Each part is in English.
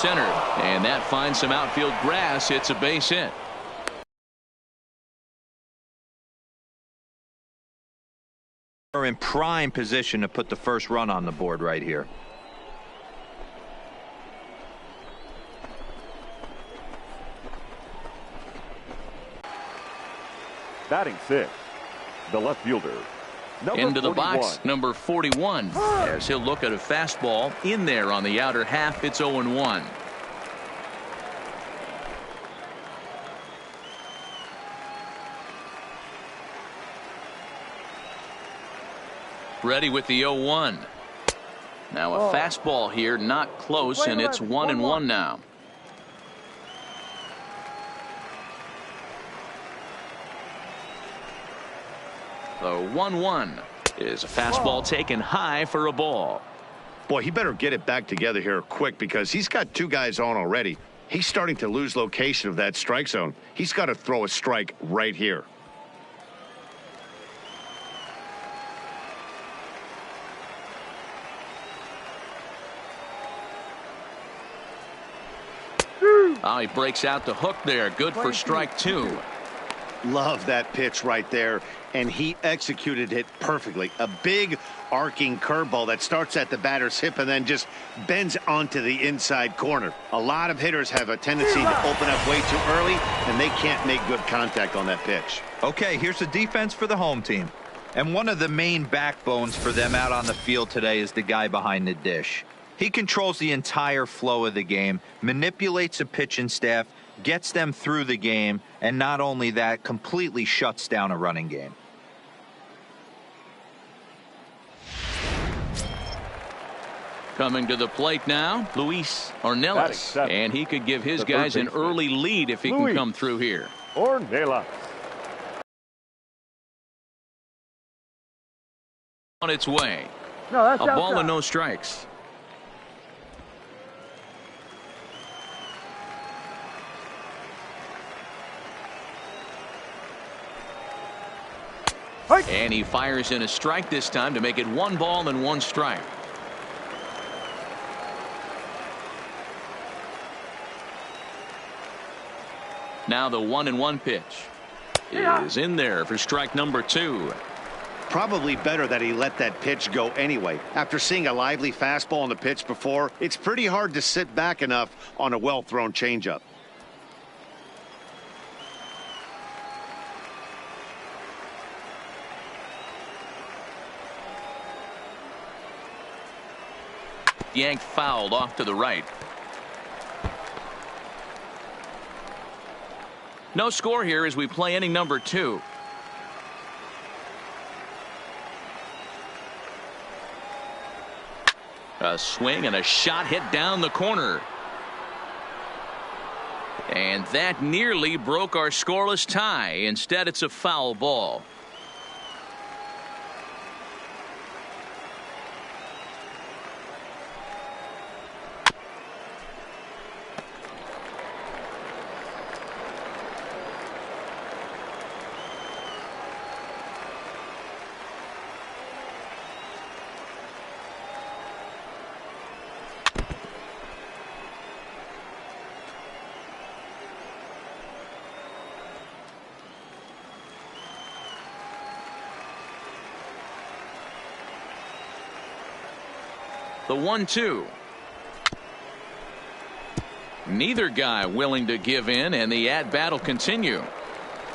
Center, and that finds some outfield grass. It's a base hit. Are in prime position to put the first run on the board right here. Batting sixth, the left fielder, into the 41. box, number 41, as he'll look at a fastball in there on the outer half. It's 0-1. Ready with the 0-1. Now a fastball here, not close, and it's 1-1 now. The 1-1 is a fastball taken high for a ball. Boy, he better get it back together here quick because he's got two guys on already. He's starting to lose location of that strike zone. He's got to throw a strike right here. Oh, he breaks out the hook there. Good for strike two. Love that pitch right there, and he executed it perfectly. A big arcing curveball that starts at the batter's hip and then just bends onto the inside corner. A lot of hitters have a tendency to open up way too early, and they can't make good contact on that pitch. Okay, here's the defense for the home team. And one of the main backbones for them out on the field today is the guy behind the dish. He controls the entire flow of the game, manipulates a pitching staff, gets them through the game, and not only that, completely shuts down a running game. Coming to the plate now, Luis Ornelas, and he could give his guys an early lead if he can come through here. Ornelas. On its way. No, that's a ball outside. and no strikes. And he fires in a strike this time to make it 1 ball and 1 strike. Now the 1-1 pitch is in there for strike number 2. Probably better that he let that pitch go anyway. After seeing a lively fastball on the pitch before, it's pretty hard to sit back enough on a well-thrown changeup. Yanked fouled off to the right. No score here as we play inning number 2. A swing and a shot hit down the corner. And that nearly broke our scoreless tie. Instead, it's a foul ball. The 1-2. Neither guy willing to give in, and the at-bat will continue.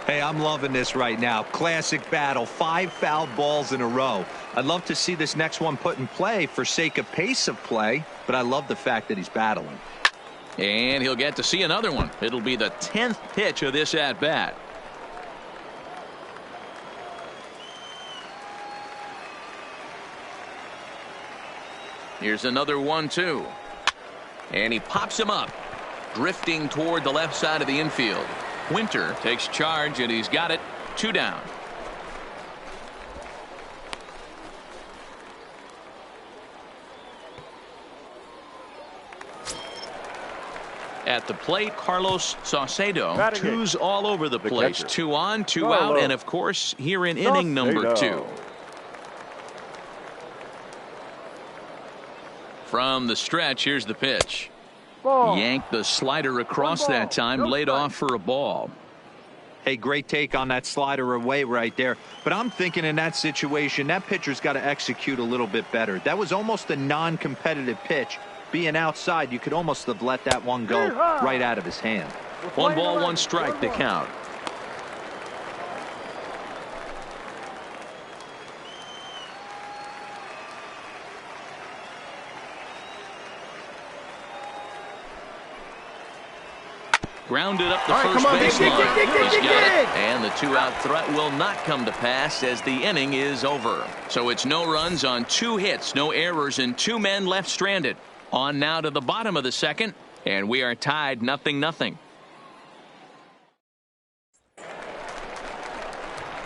Hey, I'm loving this right now. Classic battle. 5 foul balls in a row. I'd love to see this next one put in play for sake of pace of play, but I love the fact that he's battling. And he'll get to see another one. It'll be the 10th pitch of this at-bat. Here's another 1-2. And he pops him up, drifting toward the left side of the infield. Winter takes charge, and he's got it. 2 down. At the plate, Carlos Saucedo. Twos all over the place. 2 on, 2 out, and of course, here in inning number 2. From the stretch, here's the pitch. Ball. Yanked the slider across that time, No laid strike. off for a ball. Hey, great take on that slider away right there. But I'm thinking in that situation, that pitcher's got to execute a little bit better. That was almost a non-competitive pitch. Being outside, you could almost have let that one go right out of his hand. 1 ball, 1 strike to count. Grounded up the first baseline. He's got it, and the 2-out threat will not come to pass as the inning is over. So it's no runs on 2 hits, no errors, and 2 men left stranded. On now to the bottom of the second, and we are tied 0-0.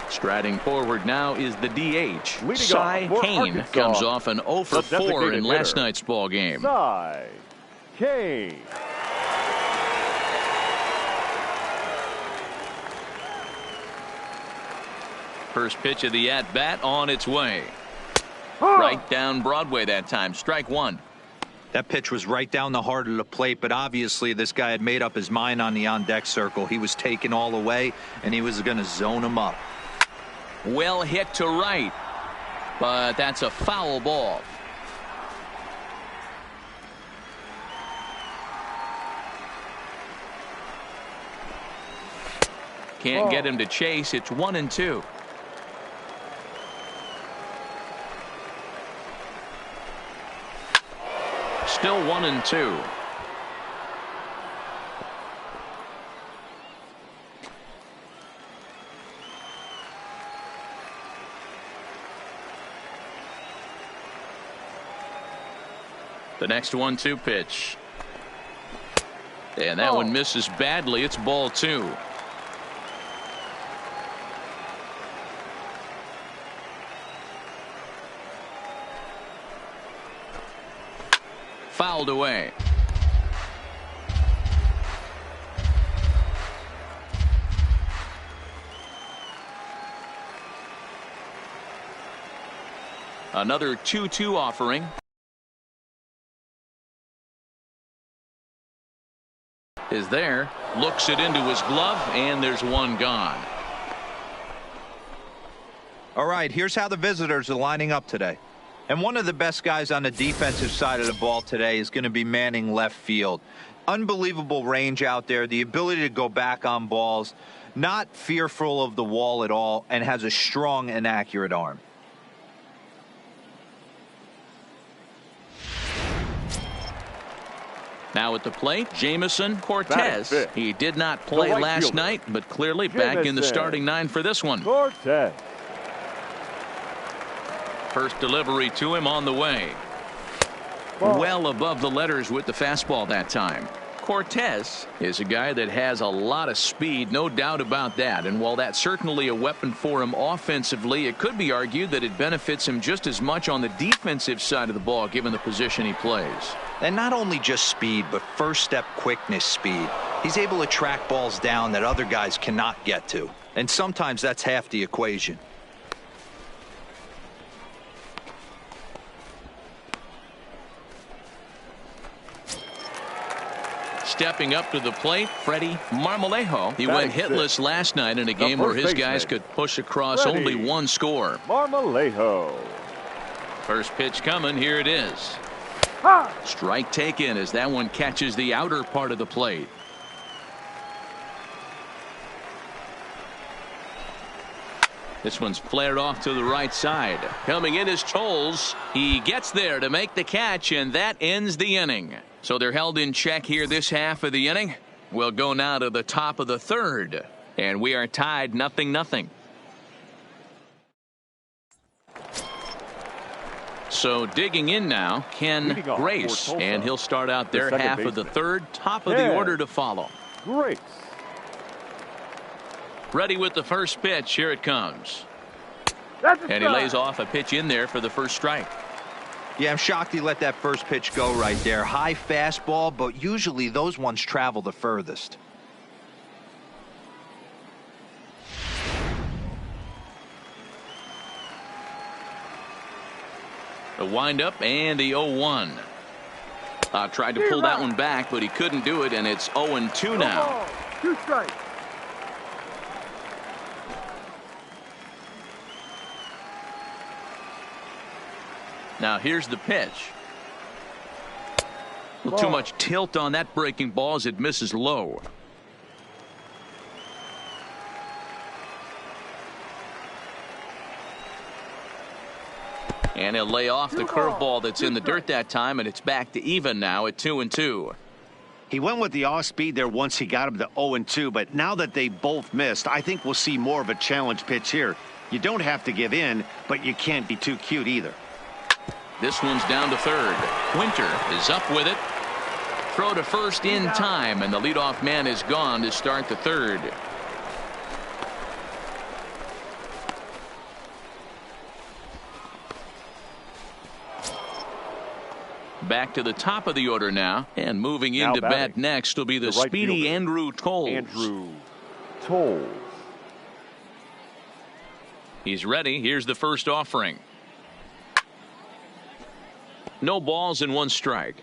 Striding forward now is the DH. Leading Cy off for Kane Arkansas, comes off an 0 for the 4 designated in last hitter, night's ball game. Cy Kane. First pitch of the at-bat on its way. Right down Broadway that time. Strike 1. That pitch was right down the heart of the plate, but obviously this guy had made up his mind on the on-deck circle. He was taken all the way, and he was going to zone him up. Well hit to right, but that's a foul ball. Can't get him to chase. It's 1-2. Still 1-2. The next 1-2 pitch. And that one misses badly. It's ball 2. Fouled away. Another 2-2 offering. Is there, looks it into his glove, and there's one gone. All right, here's how the visitors are lining up today. And one of the best guys on the defensive side of the ball today is going to be manning left field. Unbelievable range out there, the ability to go back on balls, not fearful of the wall at all, and has a strong and accurate arm. Now at the plate, Jamison Cortez. He did not play right last fielder, night, but clearly back in the starting 9 for this one. Cortez. First delivery to him on the way. Well above the letters with the fastball that time. Cortez is a guy that has a lot of speed, no doubt about that. And while that's certainly a weapon for him offensively, it could be argued that it benefits him just as much on the defensive side of the ball, given the position he plays. And not only just speed, but first step quickness speed. He's able to track balls down that other guys cannot get to. And sometimes that's half the equation. Stepping up to the plate, Freddie Marmolejo. He went hitless last night in a game where his guys could push across only one score. Marmolejo. First pitch coming. Here it is. Strike taken as that one catches the outer part of the plate. This one's flared off to the right side. Coming in is Tolles. He gets there to make the catch, and that ends the inning. So they're held in check here this half of the inning. We'll go now to the top of the third, and we are tied 0-0. So digging in now, Ken Grace, and he'll start out their half of the third, top of the order to follow. Grace. Ready with the first pitch. Here it comes. And he lays off a pitch in there for the first strike. Yeah, I'm shocked he let that first pitch go right there. High fastball, but usually those ones travel the furthest. The windup and the 0-1. Tried to pull that one back, but he couldn't do it, and it's 0-2 now. 2 strikes. Now here's the pitch. Too much tilt on that breaking ball as it misses low. And he'll lay off the curveball that's in the dirt that time, and it's back to even now at 2-2. He went with the off speed there once he got him to 0-2, but now that they both missed, I think we'll see more of a challenge pitch here. You don't have to give in, but you can't be too cute either. This one's down to third. Winter is up with it. Throw to first in time, and the leadoff man is gone to start the third. Back to the top of the order now, and moving into bat next will be the speedy Andrew Toles. He's ready. Here's the first offering. No balls and 1 strike.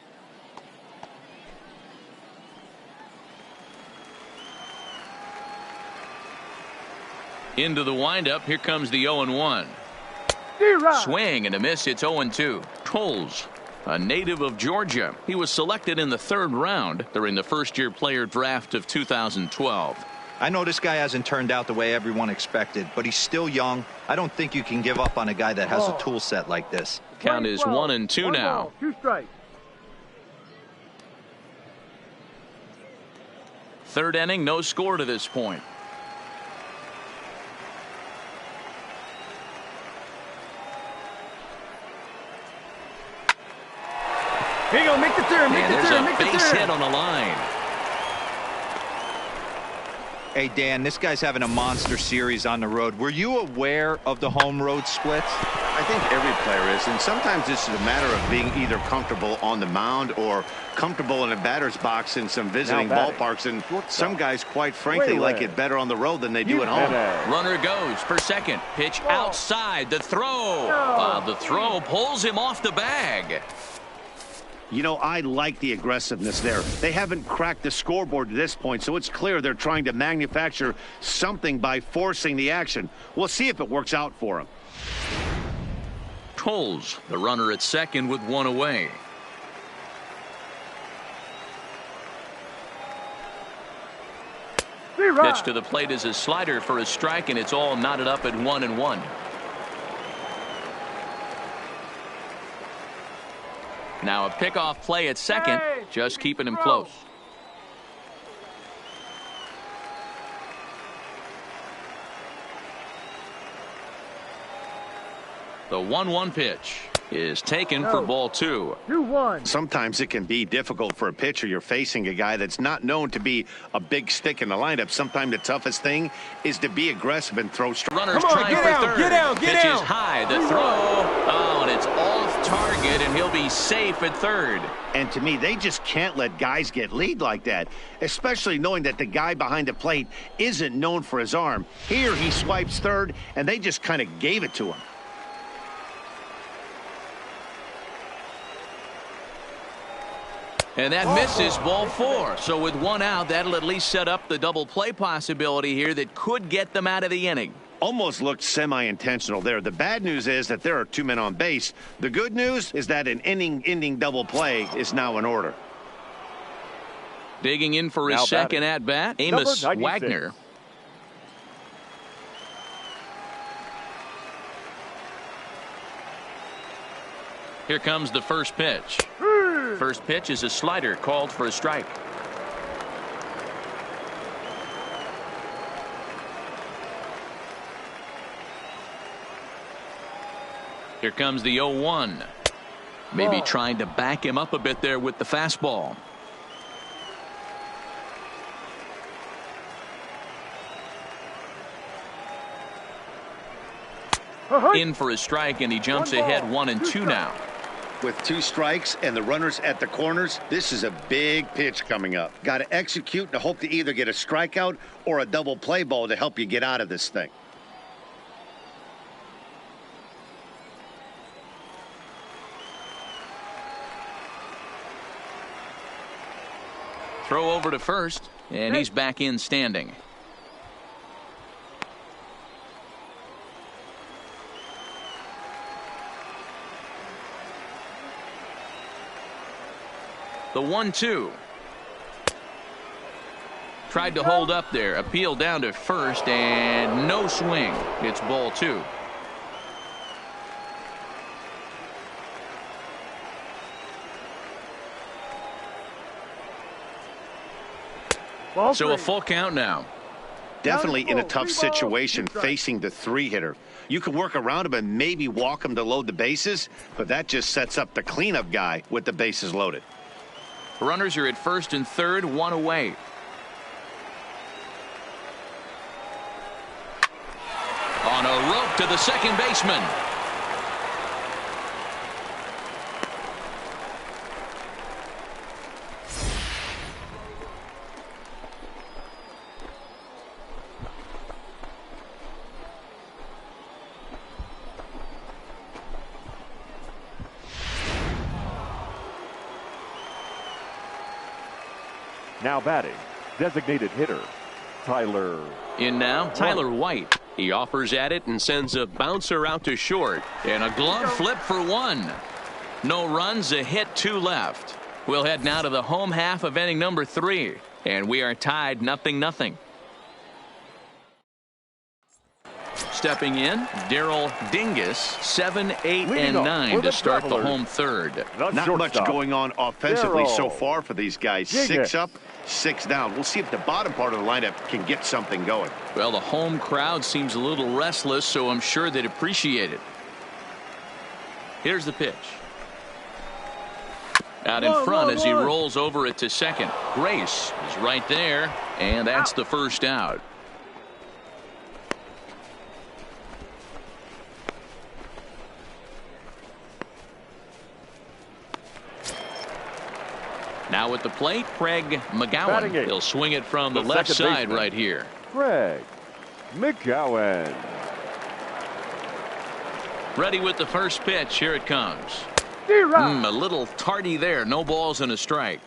Into the windup. Here comes the 0-1. Swing and a miss. It's 0-2. Toles, a native of Georgia. He was selected in the 3rd round during the first-year player draft of 2012. I know this guy hasn't turned out the way everyone expected, but he's still young. I don't think you can give up on a guy that has a tool set like this. Count is 1-2 now. 2 strikes. 3rd inning, no score to this point. Here you go, make the turn, make the turn, make the turn. There's a base hit on the line. Hey, Dan, this guy's having a monster series on the road. Were you aware of the home road splits? I think every player is, and sometimes this is a matter of being either comfortable on the mound or comfortable in a batter's box in some visiting ballparks, and some guys, quite frankly, like it better on the road than they do at home. Runner goes for second. Pitch outside. The throw. The throw pulls him off the bag. You know, I like the aggressiveness there. They haven't cracked the scoreboard to this point, so it's clear they're trying to manufacture something by forcing the action. We'll see if it works out for them. Toles, the runner at second with 1 away. Pitch to the plate is a slider for a strike, and it's all knotted up at 1-1. Now a pickoff play at second, just keeping him close. The 1-1 pitch is taken for ball 2. 2-1. Sometimes it can be difficult for a pitcher. You're facing a guy that's not known to be a big stick in the lineup. Sometimes the toughest thing is to be aggressive and throw strikes. Runners trying for third. Get out, pitch is high. The throw. Oh, and it's off target, and he'll be safe at third. And to me, they just can't let guys get lead like that, especially knowing that the guy behind the plate isn't known for his arm. Here he swipes third, and they just kind of gave it to him. And that misses ball 4. So with 1 out, that'll at least set up the double play possibility here that could get them out of the inning. Almost looked semi-intentional there. The bad news is that there are 2 men on base. The good news is that an inning-ending double play is now in order. Digging in for his second at-bat, Amos Wagner. Here comes the first pitch. First pitch is a slider called for a strike. Here comes the 0-1. Maybe trying to back him up a bit there with the fastball. In for a strike, and he jumps ahead 1-2 now. With 2 strikes and the runners at the corners, this is a big pitch coming up. Got to execute and hope to either get a strikeout or a double play ball to help you get out of this thing. Throw over to first, and he's back in standing. The 1-2. Tried to hold up there. Appeal down to first, and no swing. It's ball 2. So a full count now. Definitely in a tough situation facing the 3-hitter. You can work around him and maybe walk him to load the bases, but that just sets up the cleanup guy with the bases loaded. Runners are at first and third, 1 away. On a rope to the second baseman. Now batting, designated hitter, Tyler. In now, Tyler White. He offers at it and sends a bouncer out to short. And a glove flip for 1. No runs, a hit, 2 left. We'll head now to the home half of inning number 3. And we are tied 0-0. Stepping in, Daryl Dingus, 7, 8, and 9 to start the home third. Not much going on offensively so far for these guys. 6 up, 6 down. We'll see if the bottom part of the lineup can get something going. Well, the home crowd seems a little restless, so I'm sure they'd appreciate it. Here's the pitch. Out in front as he rolls over it to second. Grace is right there, and that's the first out. Now at the plate, Craig McGowan. He'll swing it from the left side right here. Craig McGowan. Ready with the first pitch. Here it comes. A little tardy there. No balls and a strike.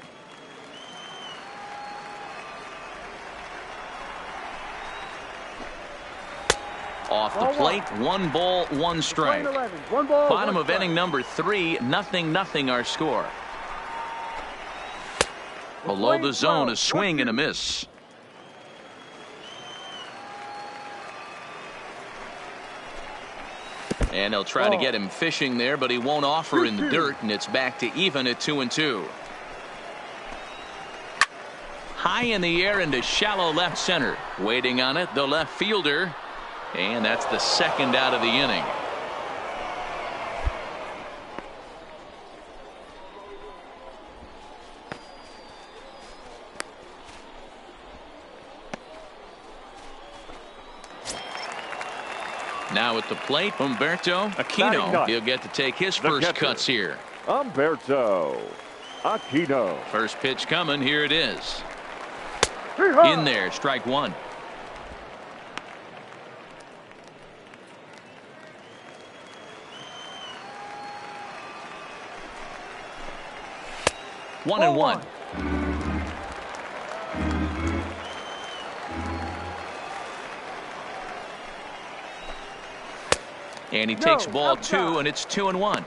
Off the plate, 1 ball, 1 strike. Bottom of inning number 3, 0-0 our score. Below the zone, a swing and a miss. And they'll try to get him fishing there, but he won't offer in the dirt, and it's back to even at 2-2. High in the air into shallow left center. Waiting on it, the left fielder. And that's the second out of the inning. Now at the plate, Humberto Aquino. He'll get to take his first cuts here. Humberto Aquino. First pitch coming. Here it is. In there, strike 1. One and one. And he takes ball 2, and it's 2-1.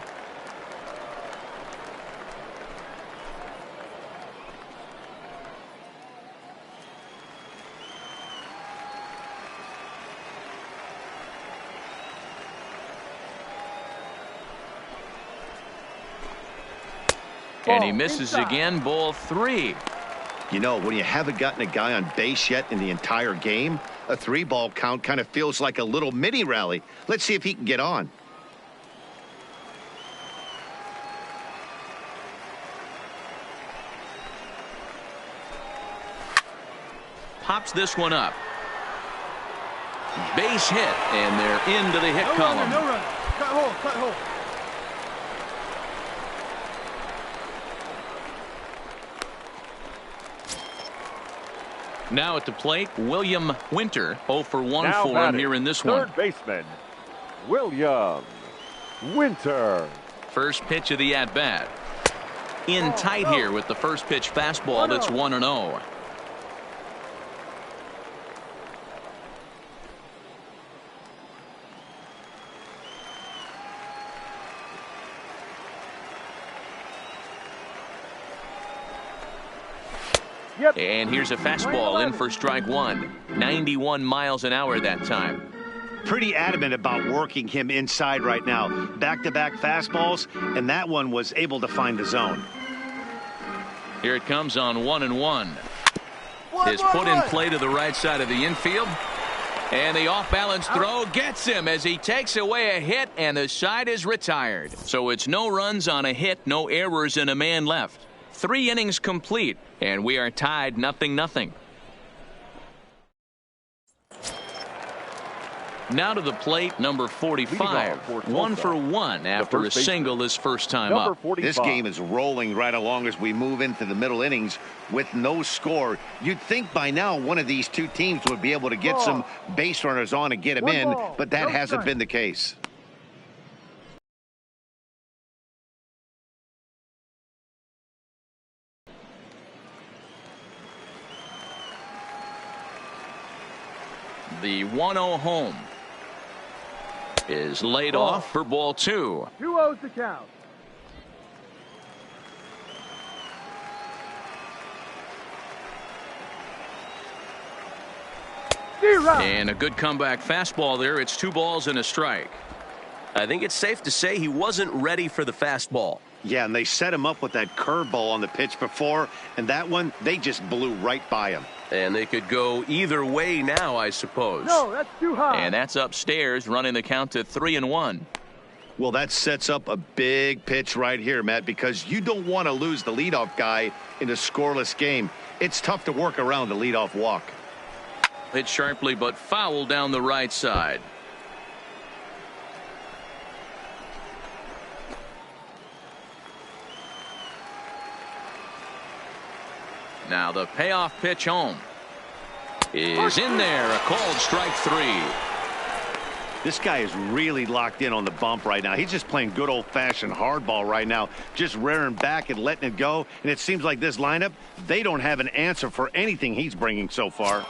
And he misses again, ball 3. You know, when you haven't gotten a guy on base yet in the entire game, a 3-ball count kind of feels like a little mini rally. Let's see if he can get on. Pops this one up. Base hit, and they're into the hit column. No run. Cut hole, cut hole. Now at the plate, William Winter, 0 for 1 now for him here in this one. Third baseman, William Winter. First pitch of the at-bat. in tight here with the first pitch fastball that's 1-0. And here's a fastball in for strike one. 91 miles an hour that time. Pretty adamant about working him inside right now. Back-to-back fastballs, and that one was able to find the zone. Here it comes on 1-1. Is put in play to the right side of the infield. And the off-balance throw gets him as he takes away a hit, and the side is retired. So it's no runs on a hit, no errors, and a man left. 3 innings complete, and we are tied 0-0. Now to the plate, number 45. 1 for 1 after a single his first time up. This game is rolling right along as we move into the middle innings with no score. You'd think by now one of these two teams would be able to get some base runners on and get them in, but that hasn't been the case. The 1-0 home is laid off for ball 2. 2-0 to count. And a good comeback fastball there. It's 2 balls and a strike. I think it's safe to say he wasn't ready for the fastball. Yeah, and they set him up with that curveball on the pitch before, and that one, they just blew right by him. And they could go either way now, I suppose. No, that's too high. And that's upstairs, running the count to 3-1. Well, that sets up a big pitch right here, Matt, because you don't want to lose the leadoff guy in a scoreless game. It's tough to work around the leadoff walk. Hit sharply, but foul down the right side. Now the payoff pitch home is in there. A called strike 3. This guy is really locked in on the bump right now. He's just playing good old-fashioned hardball right now, just rearing back and letting it go. And it seems like this lineup, they don't have an answer for anything he's bringing so far.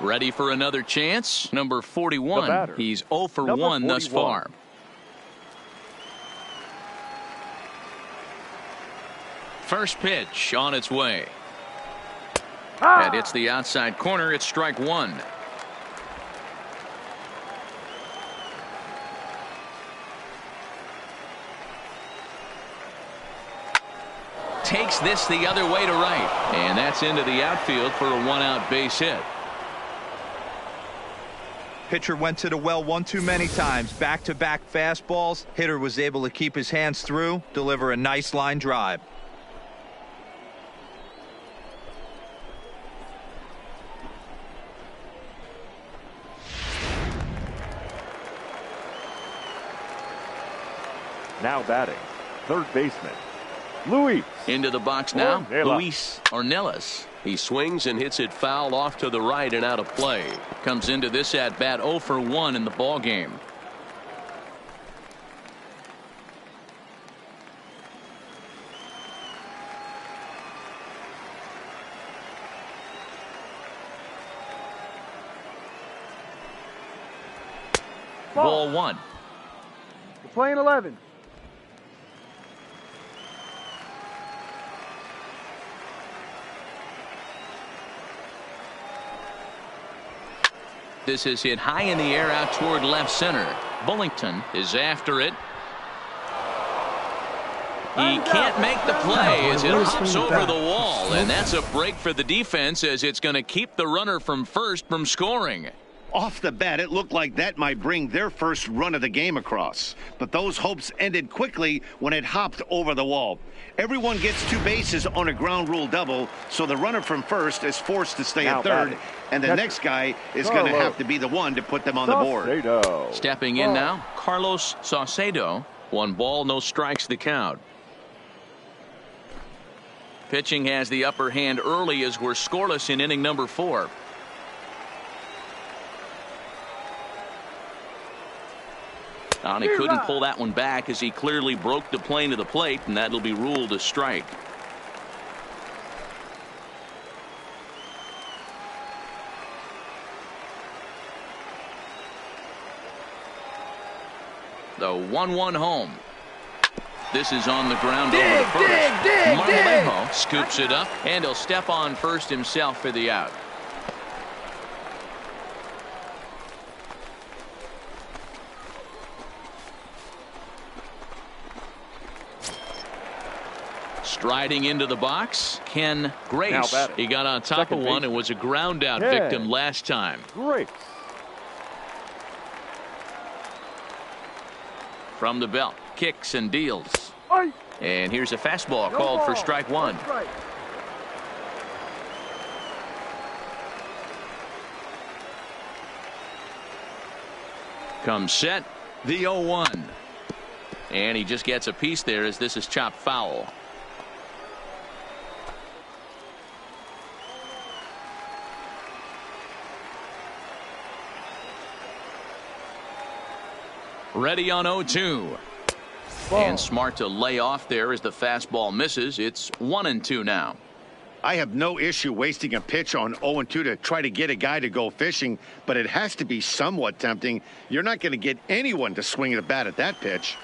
Ready for another chance. Number 41. He's 0 for 1 thus far. First pitch on its way. And it's the outside corner. It's strike 1. Takes this the other way to right. And that's into the outfield for a 1-out base hit. Pitcher went to the well one too many times. Back-to-back fastballs. Hitter was able to keep his hands through, deliver a nice line drive. Now batting, third baseman, Luis. Into the box now, Luis Ornelas. He swings and hits it foul off to the right and out of play. Comes into this at bat 0 for 1 in the ball game. Ball 1. We're playing 11. This is hit high in the air out toward left center. Bullington is after it. He can't make the play as it hops over the wall, and that's a break for the defense as it's going to keep the runner from first from scoring. Off the bat, it looked like that might bring their first run of the game across. But those hopes ended quickly when it hopped over the wall. Everyone gets 2 bases on a ground rule double, so the runner from first is forced to stay at third, and the next guy is going to have to be the one to put them on the board. Stepping in now, Carlos Saucedo. 1 ball, no strikes the count. Pitching has the upper hand early as we're scoreless in inning number 4. And he couldn't pull that one back as he clearly broke the plane to the plate, and that'll be ruled a strike. The 1-1 home. This is on the ground over the first. Marmolejo scoops it up, and he'll step on first himself for the out. Striding into the box, Ken Grace. He got on top of one and was a ground out victim last time. Grace. From the belt, kicks and deals. And here's a fastball called for strike one. Comes set, the 0-1. And he just gets a piece there as this is chopped foul. Ready on 0-2. And smart to lay off there as the fastball misses. It's 1-2 now. I have no issue wasting a pitch on 0-2 to try to get a guy to go fishing, but it has to be somewhat tempting. You're not going to get anyone to swing the bat at that pitch.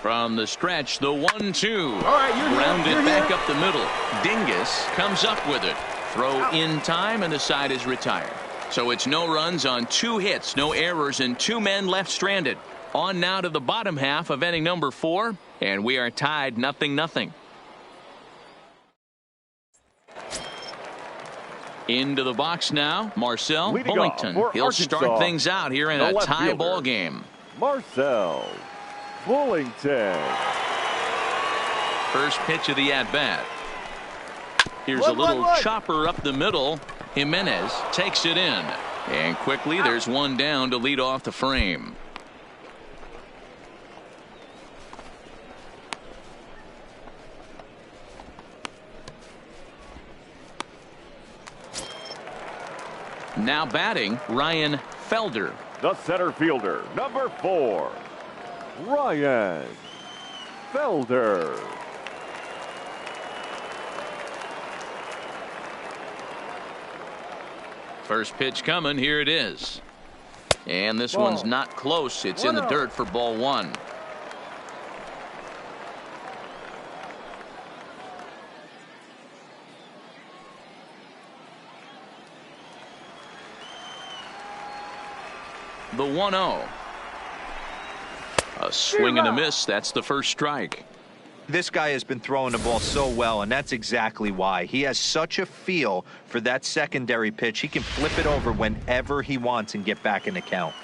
From the stretch, the 1-2. Grounded back up the middle. Dingus comes up with it. Throw in time, and the side is retired. So it's no runs on 2 hits, no errors, and 2 men left stranded. On now to the bottom half of inning number 4, and we are tied 0-0. Into the box now, Marcel Bullington. He'll start things out here in a tie ball game. Marcel Bullington. First pitch of the at-bat. Here's a little chopper up the middle. Jimenez takes it in. And quickly there's one down to lead off the frame. Now batting, Ryan Felder. The center fielder, number 4, Ryan Felder. First pitch coming. Here it is. And this one's not close. It's in the dirt for ball 1. The 1-0. A swing and a miss. That's the first strike. This guy has been throwing the ball so well, and that's exactly why. He has such a feel for that secondary pitch. He can flip it over whenever he wants and get back in the count.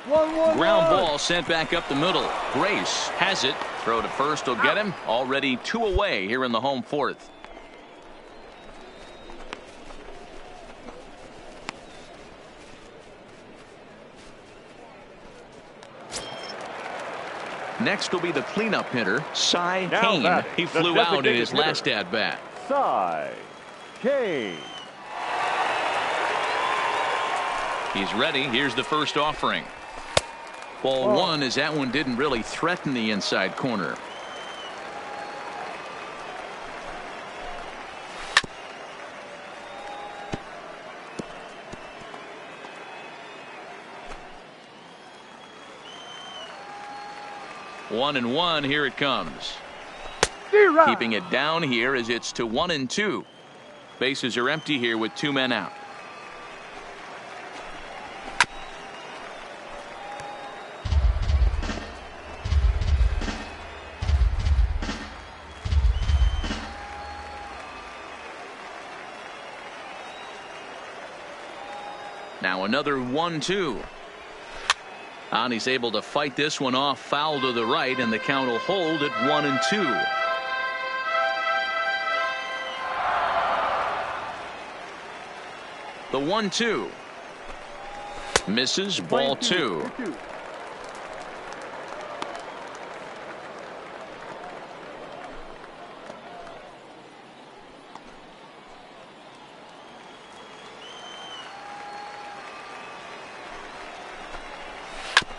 Ground ball sent back up the middle. Grace has it. Throw to first will get him. Already 2 away here in the home 4th. Next will be the cleanup hitter, Cy Kane. He flew out in his last at-bat. Cy Kane. He's ready. Here's the first offering. Ball 1 as that one didn't really threaten the inside corner. One and one. Here it comes. Keeping it down here as it's to 1-2. Bases are empty here with 2 men out. Now another 1-2. And he's able to fight this one off, foul to the right, and the count will hold at 1-2. The 1-2 misses, ball 2.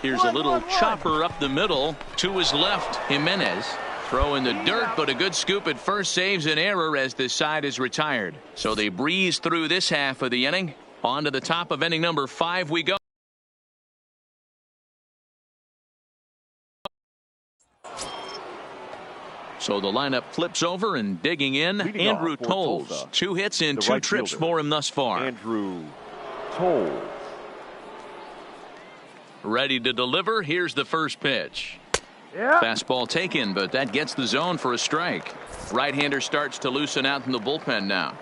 Here's a little chopper up the middle to his left. Jimenez throw in the dirt, but a good scoop at first saves an error as this side is retired. So they breeze through this half of the inning. On to the top of inning number 5 we go. So the lineup flips over, and digging in, Leading Andrew off for Toles. Tulsa, 2 hits in the 2 right trips fielder, for him thus far. Andrew Toles. Ready to deliver. Here's the first pitch. Yeah. Fastball taken, but that gets the zone for a strike. Right-hander starts to loosen out in the bullpen now.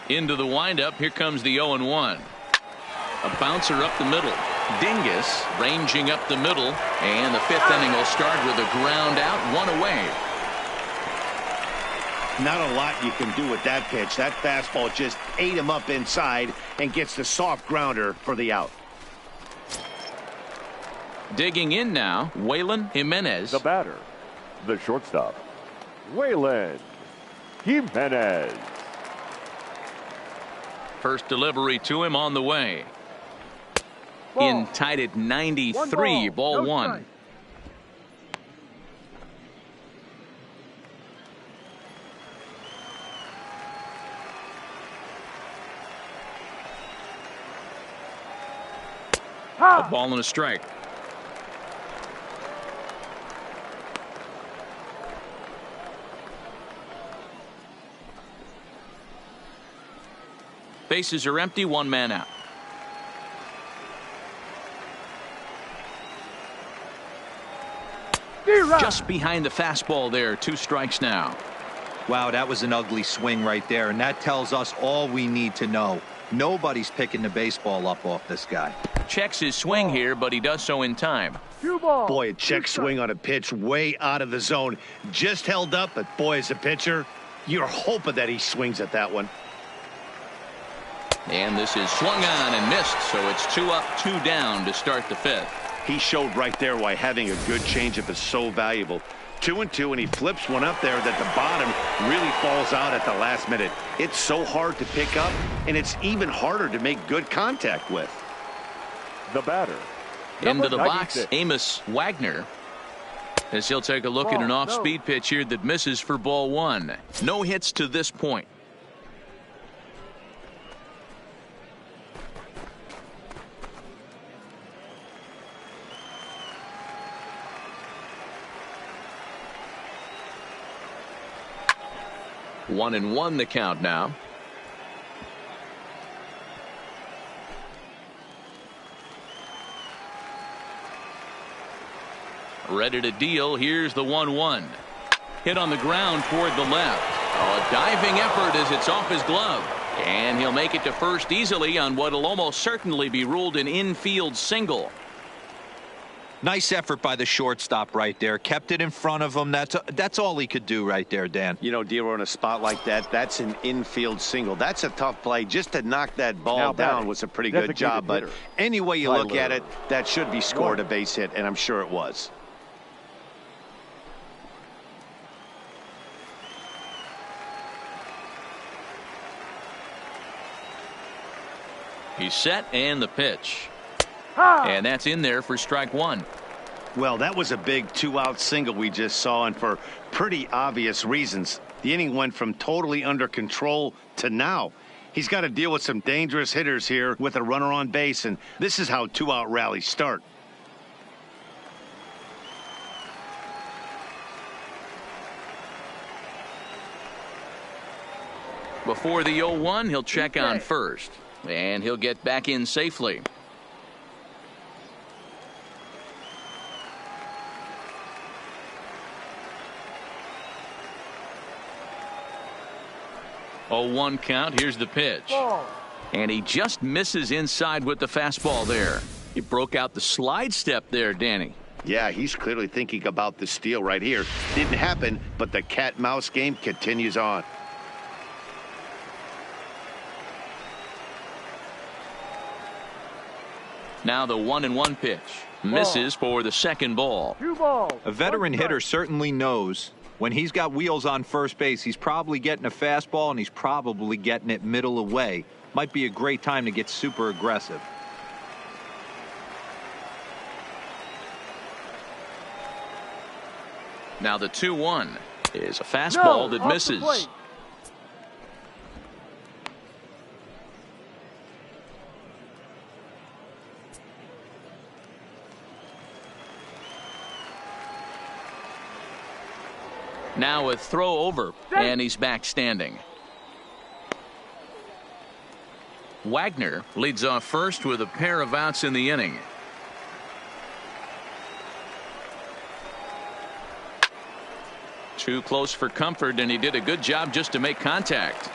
Into the windup. Here comes the 0-1. A bouncer up the middle. Dingus ranging up the middle, and the 5th inning will start with a ground out, 1 away. Not a lot you can do with that pitch. That fastball just ate him up inside and gets the soft grounder for the out. Digging in now, Waylon Jimenez. The batter, the shortstop, Waylon Jimenez. First delivery to him on the way. Ball. In tied at 93, ball No 1. strike. A ball and a strike. Bases are empty, 1 man out. Just behind the fastball there, 2 strikes now. Wow, that was an ugly swing right there, and that tells us all we need to know. Nobody's picking the baseball up off this guy. Checks his swing here, but he does so in time. 2 balls. Boy, a check swing on a pitch way out of the zone. Just held up, but boy, as a pitcher, you're hoping that he swings at that one. And this is swung on and missed, so it's 2 up, 2 down to start the 5th. He showed right there why having a good changeup is so valuable. 2-2, and he flips one up there that the bottom really falls out at the last minute. It's so hard to pick up, and it's even harder to make good contact with. The batter, Into the number box, 96. Amos Wagner, as he'll take a look at an off-speed pitch here that misses for ball 1. No hits to this point. One and one the count now. Ready to deal. Here's the 1-1. Hit on the ground toward the left. Oh, a diving effort as it's off his glove. And he'll make it to first easily on what will almost certainly be ruled an infield single. Nice effort by the shortstop right there. Kept it in front of him. That's all he could do right there, Dan. You know, Dero, in a spot like that, that's an infield single. That's a tough play. Just to knock that ball Now down batting, was a pretty good designated job. But hitter, any way you look Tyler at it, that should be scored a Warner. base hit, and I'm sure it was. He's set, and the pitch. Ha! And that's in there for strike 1. Well, that was a big 2-out single we just saw, and for pretty obvious reasons. The inning went from totally under control to now. He's got to deal with some dangerous hitters here with a runner on base, and this is how 2-out rallies start. Before the 0-1, he'll check on first, and he'll get back in safely. Oh, 1 count. Here's the pitch. Ball. And he just misses inside with the fastball there. He broke out the slide step there, Danny. Yeah, he's clearly thinking about the steal right here. Didn't happen, but the cat-mouse game continues on. Now the 1-1 pitch. Misses for the second ball. 2 balls. A veteran 1 strike. hitter certainly knows When he's got wheels on first base, he's probably getting a fastball, and he's probably getting it middle away. Might be a great time to get super aggressive. Now the 2-1 is a fastball that misses. Now a throw over, and he's back standing. Wagner leads off first with a pair of outs in the inning. Too close for comfort, and he did a good job just to make contact.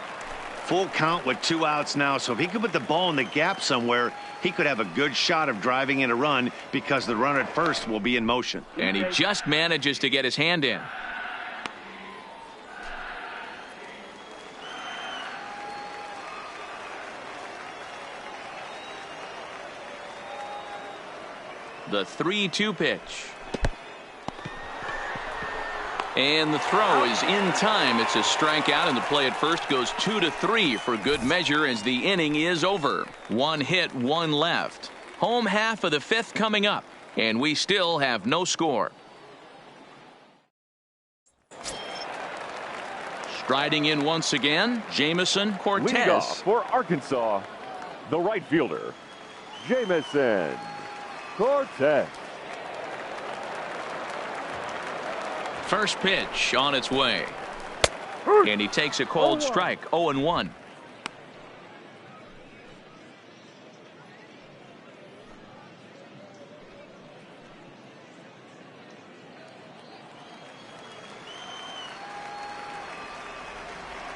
Full count with 2 outs now, so if he could put the ball in the gap somewhere, he could have a good shot of driving in a run because the runner at first will be in motion. And he just manages to get his hand in. The 3-2 pitch. And the throw is in time. It's a strikeout, and the play at first goes 2-3 for good measure as the inning is over. 1 hit, 1 left. Home half of the 5th coming up, and we still have no score. Striding in once again, Jamison Cortez. Leading off for Arkansas, the right fielder, Jamison Cortez. First pitch on its way. And he takes a cold strike. 0-1.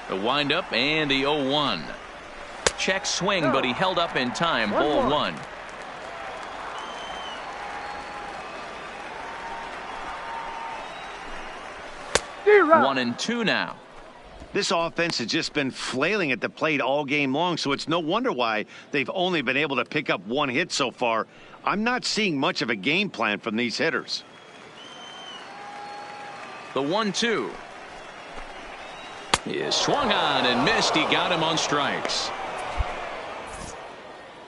The windup and the 0-1. Check swing, but he held up in time. 0-1. One and 2 now. This offense has just been flailing at the plate all game long, so it's no wonder why they've only been able to pick up 1 hit so far. I'm not seeing much of a game plan from these hitters. The 1-2 is swung on and missed. He got him on strikes.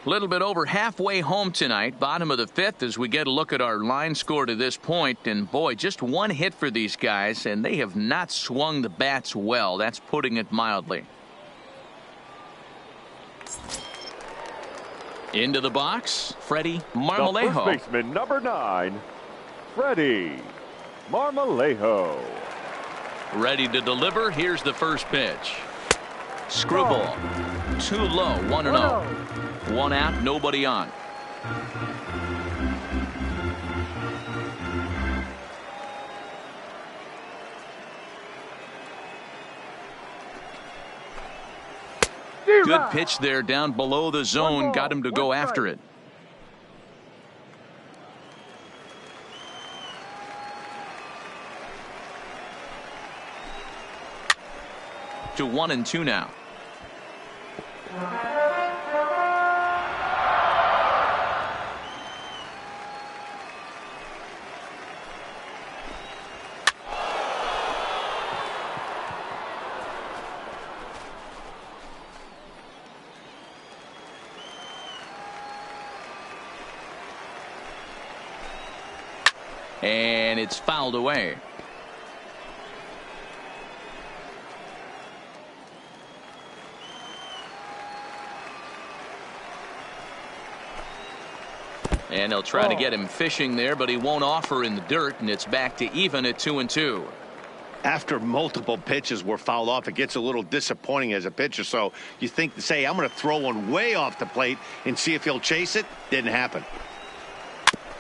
A little bit over halfway home tonight, bottom of the 5th, as we get a look at our line score to this point. And boy, just 1 hit for these guys, and they have not swung the bats well. That's putting it mildly. Into the box, Freddie Marmolejo. The first baseman, number 9, Freddie Marmolejo. Ready to deliver. Here's the first pitch. Screwball. Too low. 1-0. 1 out, nobody on. Good pitch there down below the zone. Got him to go after it. To 1-2 now. And it's fouled away. And they'll try to get him fishing there, but he won't offer in the dirt, and it's back to even at 2-2. After multiple pitches were fouled off, it gets a little disappointing as a pitcher. So you think to say, I'm going to throw one way off the plate and see if he'll chase it. Didn't happen.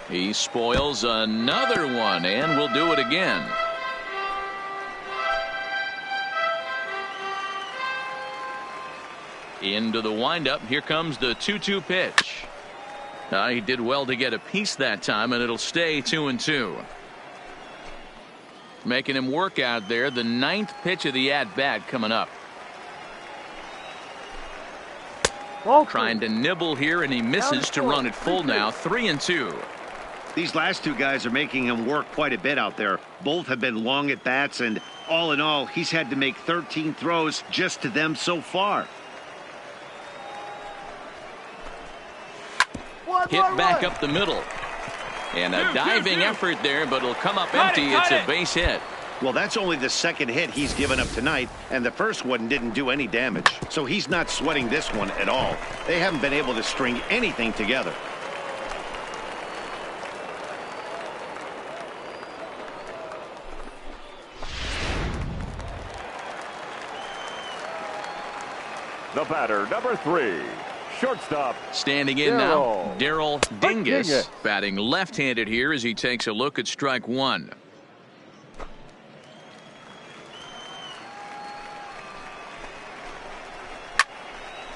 He spoils another one, and will do it again. Into the windup. Here comes the 2-2 pitch. He did well to get a piece that time, and it'll stay 2-2. Making him work out there. The 9th pitch of the at-bat coming up. Trying to nibble here, and he misses to run it full now. 3-2. These last two guys are making him work quite a bit out there. Both have been long at bats, and all in all, he's had to make 13 throws just to them so far. Hit back up the middle. And a diving effort there, but it'll come up empty. It's a base hit. Well, that's only the second hit he's given up tonight, and the first one didn't do any damage. So he's not sweating this one at all. They haven't been able to string anything together. The batter, number 3, shortstop. Standing in now, Daryl Dingus, batting left-handed here as he takes a look at strike one.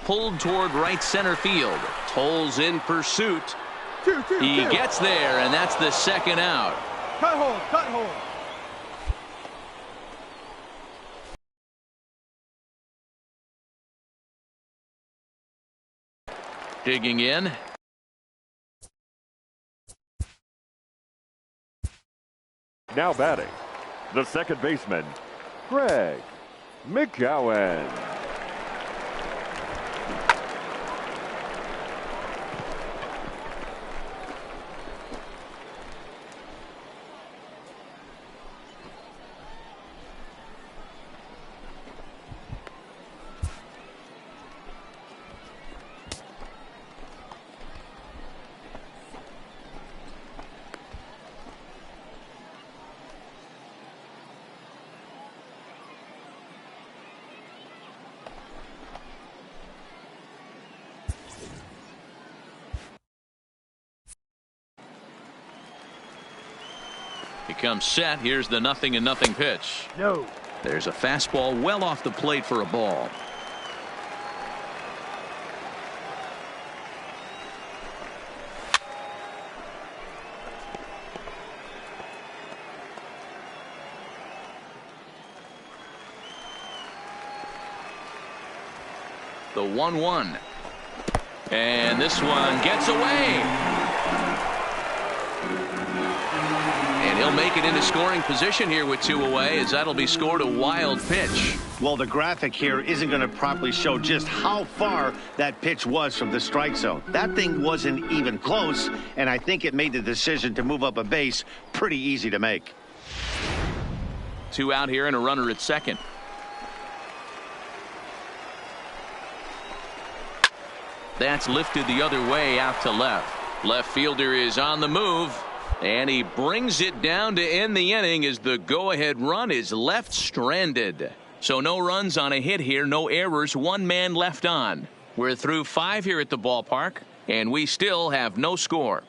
Pulled toward right center field. Tolles in pursuit. He gets there, and that's the second out. Cut hold, cut hold. Digging in. Now batting, the second baseman, Craig McGowan. He comes set. Here's the 0-0 pitch. No. There's a fastball well off the plate for a ball. The 1-1. And this one gets away. And he'll make it into scoring position here with 2 away, as that'll be scored a wild pitch. Well, the graphic here isn't going to properly show just how far that pitch was from the strike zone. That thing wasn't even close, and I think it made the decision to move up a base pretty easy to make. 2 out here and a runner at second. That's lifted the other way out to left. Left fielder is on the move. And he brings it down to end the inning as the go-ahead run is left stranded. So no runs on a hit here, no errors, 1 man left on. We're through 5 here at the ballpark, and we still have no score.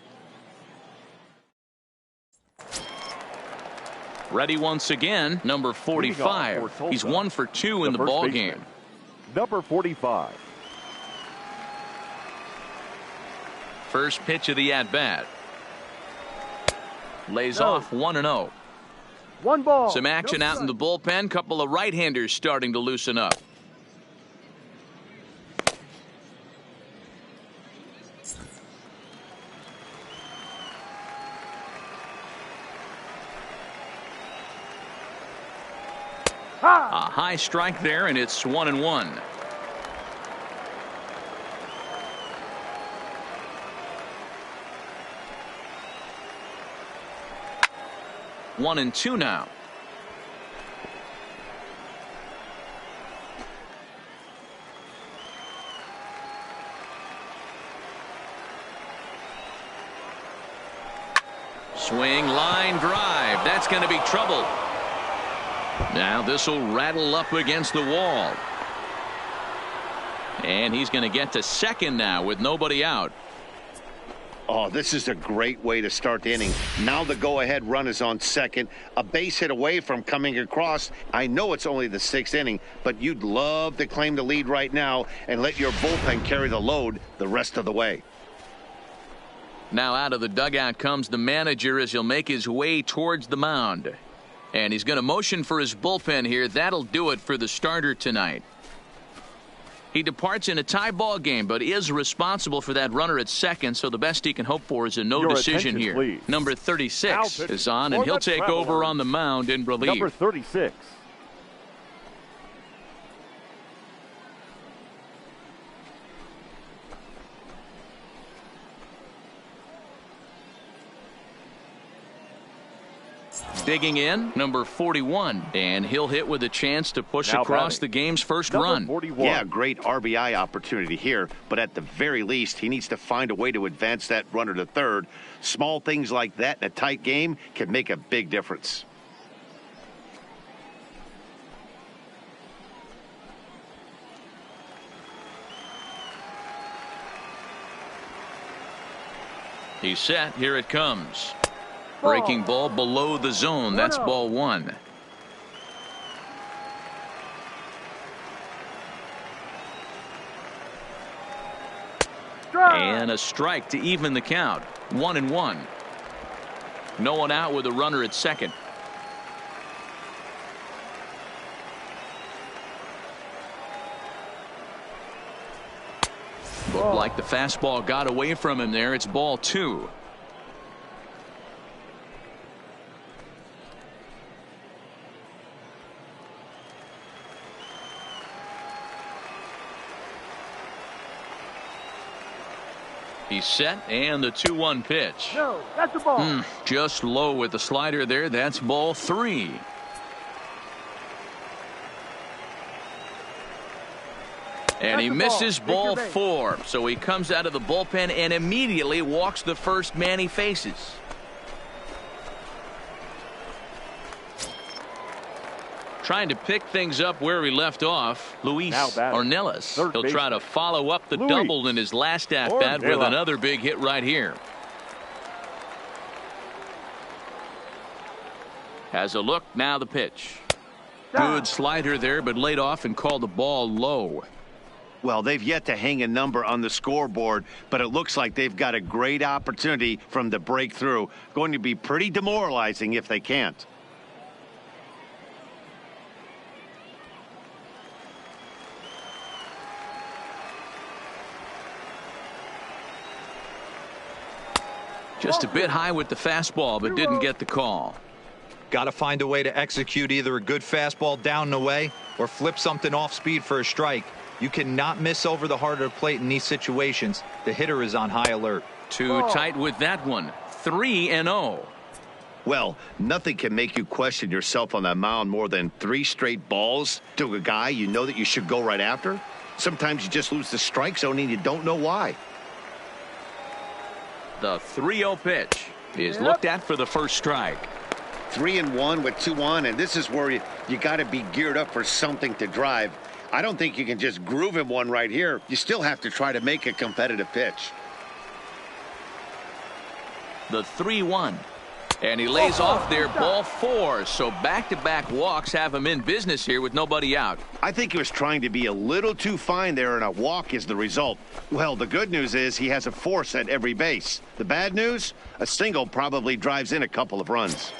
Ready once again, number 45. He's 1 for 2 in the ball game. Number 45. First pitch of the at-bat. Lays off 1-0. 1 ball. Some action out in the bullpen. Couple of right-handers starting to loosen up. A high strike there, and it's 1-1. One and 2 now. Swing, line drive. That's going to be trouble. Now this will rattle up against the wall. And he's going to get to second now with nobody out. Oh, this is a great way to start the inning. Now the go-ahead run is on second, a base hit away from coming across. I know it's only the 6th inning, but you'd love to claim the lead right now and let your bullpen carry the load the rest of the way. Now out of the dugout comes the manager as he'll make his way towards the mound. And he's going to motion for his bullpen here. That'll do it for the starter tonight. He departs in a tie ball game, but is responsible for that runner at second, so the best he can hope for is a no decision here. Please. Number 36 is on, and he'll take over on the mound in relief. Number 36. Digging in, number 41, and he'll hit with a chance to push Now across batting. the game's first Number run. 41. Yeah, great RBI opportunity here, but at the very least, he needs to find a way to advance that runner to third. Small things like that in a tight game can make a big difference. He's set. Here it comes. Breaking ball below the zone. That's ball one. And a strike to even the count. 1-1. No one out with a runner at second. Looked like the fastball got away from him there. It's ball two. He's set, and the 2-1 pitch. No, that's the ball. Just low with the slider there. That's ball three. And he misses ball four. So he comes out of the bullpen and immediately walks the first man he faces. Trying to pick things up where he left off, Luis Ornelas. He'll try to follow up the double in his last at-bat with another big hit right here. Has a look, now the pitch. Good slider there, but laid off and called the ball low. Well, they've yet to hang a number on the scoreboard, but it looks like they've got a great opportunity from the breakthrough. Going to be pretty demoralizing if they can't. Just a bit high with the fastball, but didn't get the call. Got to find a way to execute either a good fastball down and away or flip something off speed for a strike. You cannot miss over the heart of the plate in these situations. The hitter is on high alert. Too tight with that one. 3-0. Well, nothing can make you question yourself on that mound more than 3 straight balls to a guy you know that you should go right after. Sometimes you just lose the strike zone and you don't know why. The 3-0 pitch is looked at for the first strike. 3-1 with 2 on, and this is where you got to be geared up for something to drive. I don't think you can just groove him one right here. You still have to try to make a competitive pitch. The 3-1. And he lays off there, ball 4. So back-to-back walks have him in business here with nobody out. I think he was trying to be a little too fine there, and a walk is the result. Well, the good news is he has a force at every base. The bad news? A single probably drives in a couple of runs.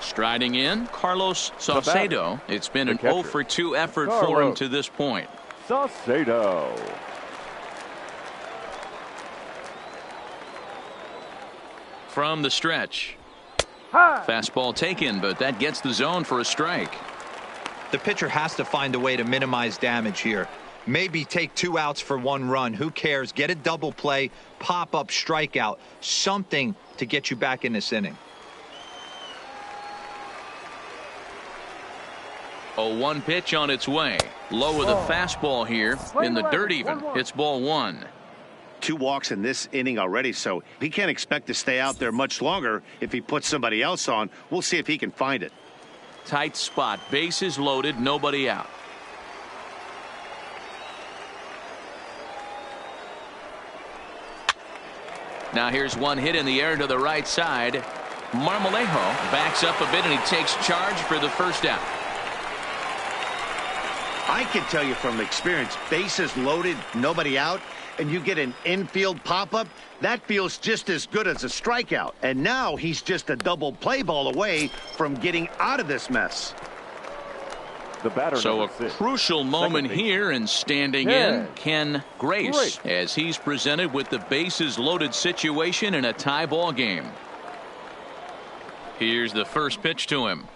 Striding in, Carlos Saucedo. It's been an 0-for-2 effort for him to this point. Saucedo. From the stretch. Fastball taken, but that gets the zone for a strike. The pitcher has to find a way to minimize damage here. Maybe take 2 outs for 1 run. Who cares? Get a double play, pop up, strikeout. Something to get you back in this inning. 0-1 pitch on its way. Low with a fastball here. In the dirt even. It's ball 1. 2 walks in this inning already, so he can't expect to stay out there much longer. If he puts somebody else on, we'll see if he can find it. Tight spot. Bases loaded. Nobody out. Now here's one hit in the air to the right side. Marmolejo backs up a bit and he takes charge for the first out. I can tell you from experience, bases loaded, nobody out, and you get an infield pop-up, that feels just as good as a strikeout. And now he's just a double play ball away from getting out of this mess. The batter, So a number 6. crucial moment baseman. here, and standing in Ken Grace as he's presented with the bases loaded situation in a tie ball game. Here's the first pitch to him.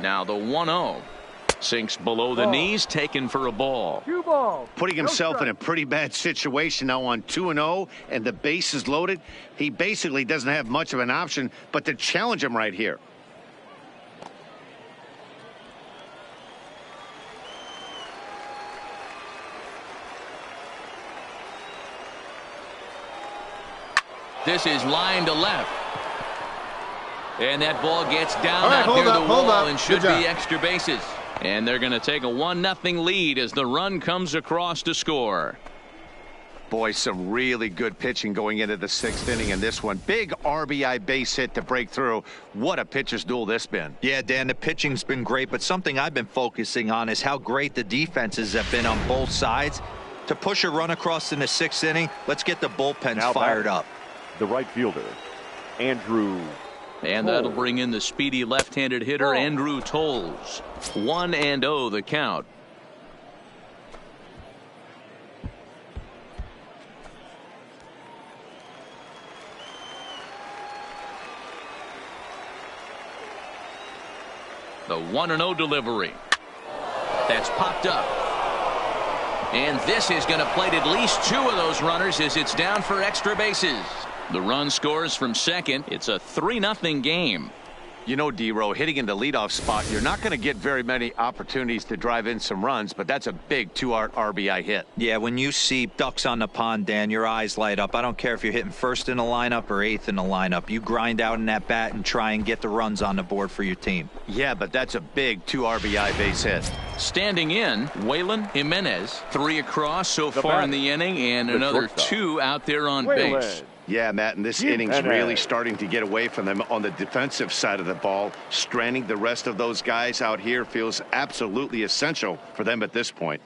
Now the 1-0. Sinks below the knees, taken for a ball. 2 balls. Putting No himself in a strike. pretty bad situation now on 2-0, and the base is loaded. He basically doesn't have much of an option but to challenge him right here. This is line to left. And that ball gets down All right, out hold near up, the hold wall up. and should Good job. be extra bases. And they're going to take a 1-0 lead as the run comes across to score. Boy, some really good pitching going into the 6th inning in this one. Big RBI base hit to break through. What a pitcher's duel this been. Yeah, Dan, the pitching's been great, but something I've been focusing on is how great the defenses have been on both sides. To push a run across in the 6th inning, let's get the bullpens Now fired batting, up. the right fielder, Andrew. And that'll bring in the speedy left-handed hitter Andrew Tolles. 1-0 the count. The 1-0 delivery. That's popped up. And this is going to plate at least 2 of those runners as it's down for extra bases. The run scores from second. It's a 3-0 game. You know, D-Row, hitting in the leadoff spot, you're not going to get very many opportunities to drive in some runs, but that's a big 2-out RBI hit. Yeah, when you see ducks on the pond, Dan, your eyes light up. I don't care if you're hitting first in the lineup or 8th in the lineup. You grind out in that bat and try and get the runs on the board for your team. Yeah, but that's a big 2 RBI base hit. Standing in, Waylon Jimenez. 3 across so far in the inning, and the another shortstop. 2 out there on Waylon. base. Yeah, Matt, and this Keep inning's that really edge. starting to get away from them on the defensive side of the ball. Stranding the rest of those guys out here feels absolutely essential for them at this point.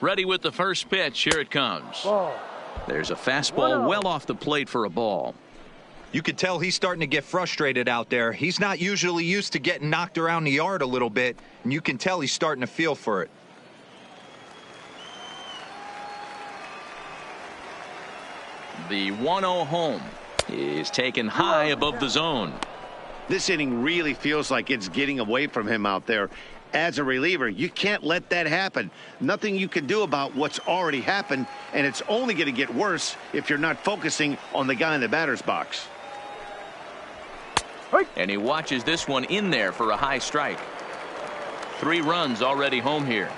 Ready with the first pitch. Here it comes. Ball. There's a fastball well off the plate for a ball. You could tell he's starting to get frustrated out there. He's not usually used to getting knocked around the yard a little bit, and you can tell he's starting to feel for it. The 1-0 home is taken high above the zone. This inning really feels like it's getting away from him out there. As a reliever, you can't let that happen. Nothing you can do about what's already happened, and it's only going to get worse if you're not focusing on the guy in the batter's box. And he watches this one in there for a high strike. 3 runs already home here.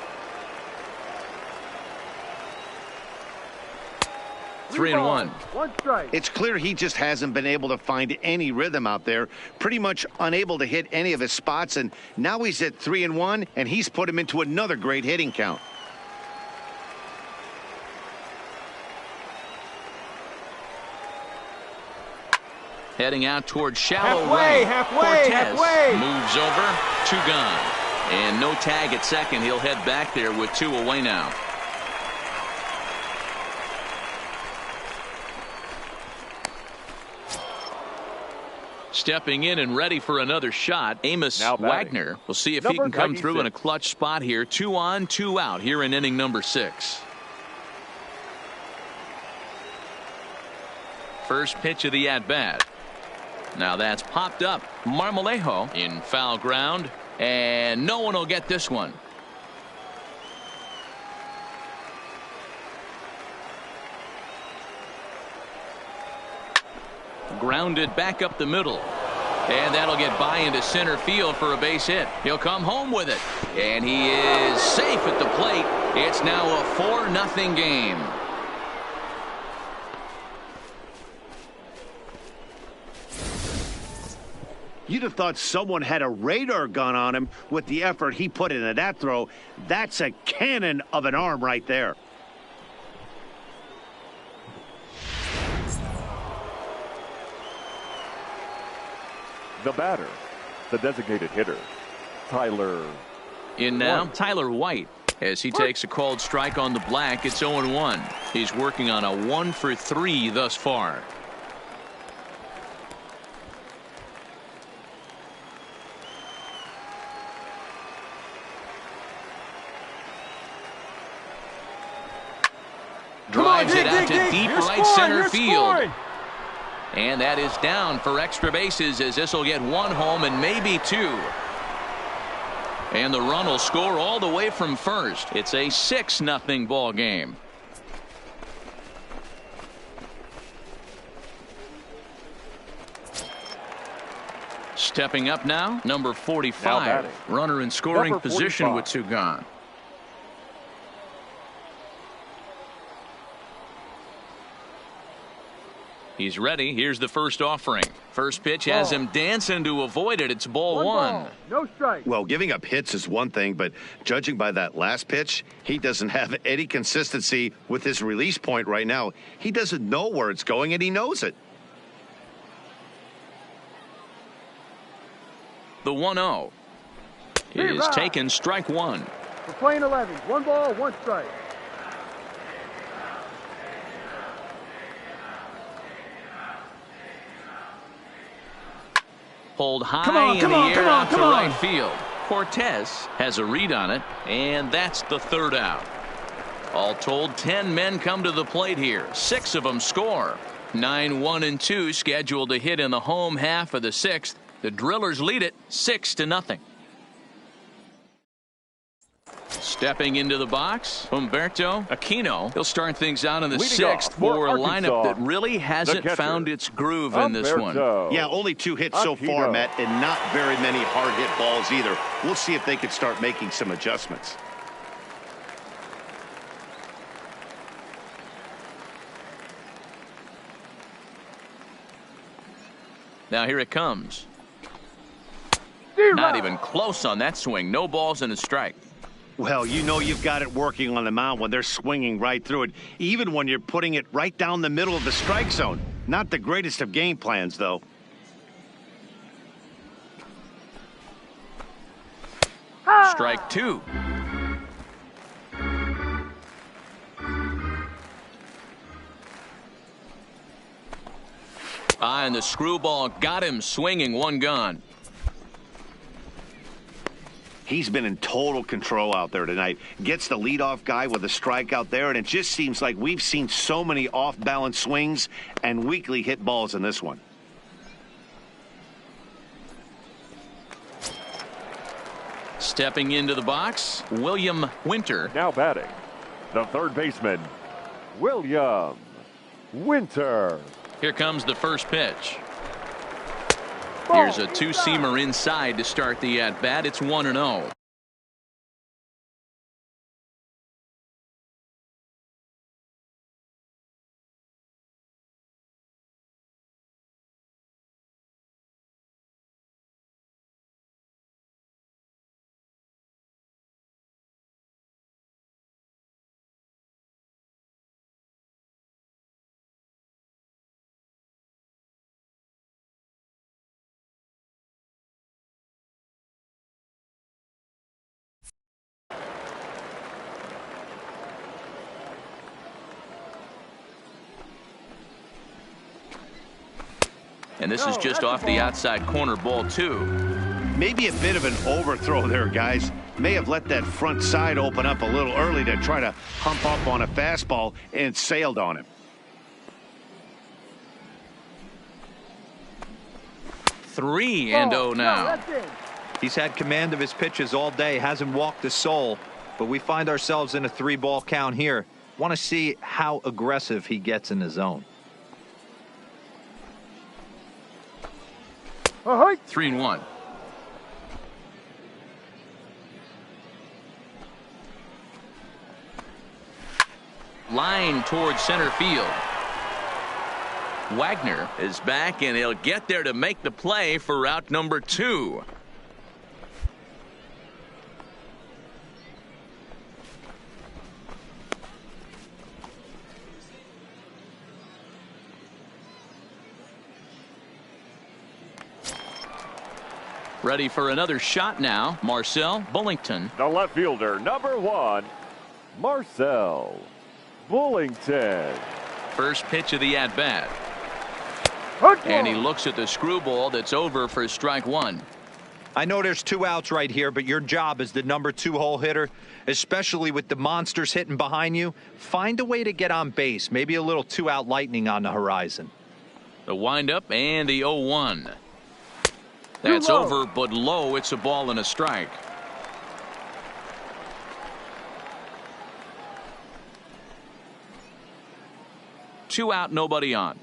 3-1. 1 strike. It's clear he just hasn't been able to find any rhythm out there. Pretty much unable to hit any of his spots, and now he's at 3-1, and he's put him into another great hitting count. Heading out towards shallow Halfway, right. halfway, Cortez halfway. moves over, 2 gone. And no tag at second. He'll head back there with 2 away now. Stepping in and ready for another shot, Amos Now batting. Wagner. We'll see if he can come through in a clutch spot here. 2 on, 2 out here in inning number 6. First pitch of the at-bat. Now that's popped up. Marmolejo in foul ground, and no one will get this one. Grounded back up the middle. And that'll get by into center field for a base hit. He'll come home with it. And he is safe at the plate. It's now a 4-0 game. You'd have thought someone had a radar gun on him with the effort he put into that throw. That's a cannon of an arm right there. The batter, the designated hitter, Tyler. In now, Tyler White. As he takes a called strike on the black, it's 0-1. He's working on a 1-for-3 thus far. Drives it out to deep right center field. And that is down for extra bases, as this will get 1 home and maybe 2. And the run will score all the way from first. It's a 6-0 ball game. Stepping up now, number 45. Runner in scoring position with 2 gone. He's ready. Here's the first offering. First pitch has him dancing to avoid it. It's ball 1. No strike. Well, giving up hits is one thing, but judging by that last pitch, he doesn't have any consistency with his release point right now. He doesn't know where it's going, and he knows it. The 1-0 is taken, strike 1. We're playing 11. 1 ball, 1 strike. Pulled high in the air out to right field. Cortez has a read on it, and that's the 3rd out. All told, 10 men come to the plate here. 6 of them score. 9, 1, and 2 scheduled to hit in the home half of the 6th. The Drillers lead it 6-0. Stepping into the box, Humberto Aquino. He'll start things out in the 6th for a lineup that really hasn't found its groove in this one. Yeah, only 2 hits so far, Matt, and not very many hard hit balls either. We'll see if they can start making some adjustments. Now here it comes. Not even close on that swing. No balls and a strike. Well, you know you've got it working on the mound when they're swinging right through it, even when you're putting it right down the middle of the strike zone. Not the greatest of game plans, though. Strike 2. And the screwball got him swinging, one gone. He's been in total control out there tonight. Gets the leadoff guy with a strikeout there, and it just seems like we've seen so many off-balance swings and weakly hit balls in this one. Stepping into the box, William Winter. Now batting, the third baseman, William Winter. Here comes the first pitch. Here's a two-seamer inside to start the at-bat. It's 1-0. And this is just off the outside corner, ball 2. Maybe a bit of an overthrow there, guys. May have let that front side open up a little early to try to hump up on a fastball and sailed on him. 3-0 now. He's had command of his pitches all day, hasn't walked a soul, but we find ourselves in a 3-ball count here. Want to see how aggressive he gets in the zone. 3-1. Line towards center field. Wagner is back, and he'll get there to make the play for route number 2. Ready for another shot now, Marcel Bullington. The left fielder, number 1, Marcel Bullington. First pitch of the at-bat. And he looks at the screwball that's over for strike 1. I know there's 2 outs right here, but your job as the number 2 hole hitter, especially with the monsters hitting behind you, find a way to get on base. Maybe a little 2-out lightning on the horizon. The windup and the 0-1. That's over, but low. It's a ball and a strike. Two out, nobody on.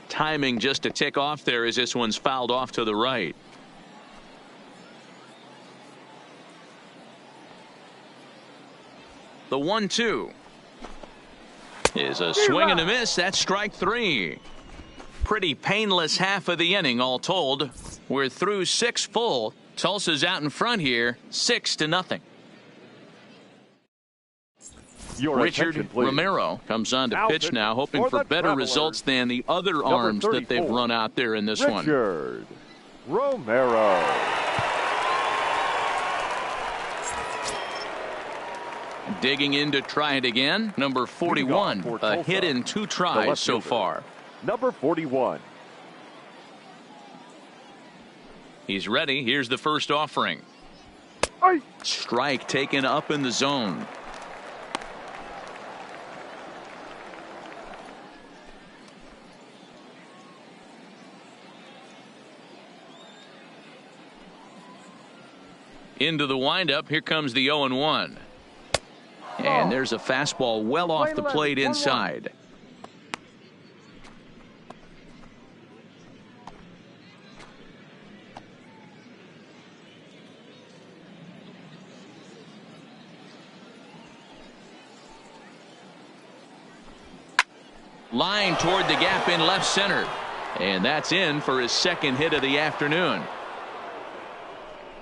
Timing just a tick off there as this one's fouled off to the right. The 1-2 is a swing and a miss. That's strike 3. Pretty painless half of the inning all told. We're through 6 full. Tulsa's out in front here, 6-0. Richard Romero comes on to pitch now, hoping for better results than the other arms that they've run out there in this one. Richard Romero. Digging in to try it again. Number 41, a hit in 2 tries so far. Number 41. He's ready. Here's the first offering. Strike taken up in the zone. Into the windup. Here comes the 0-1. And there's a fastball well off the plate inside. Line toward the gap in left center. And that's in for his second hit of the afternoon.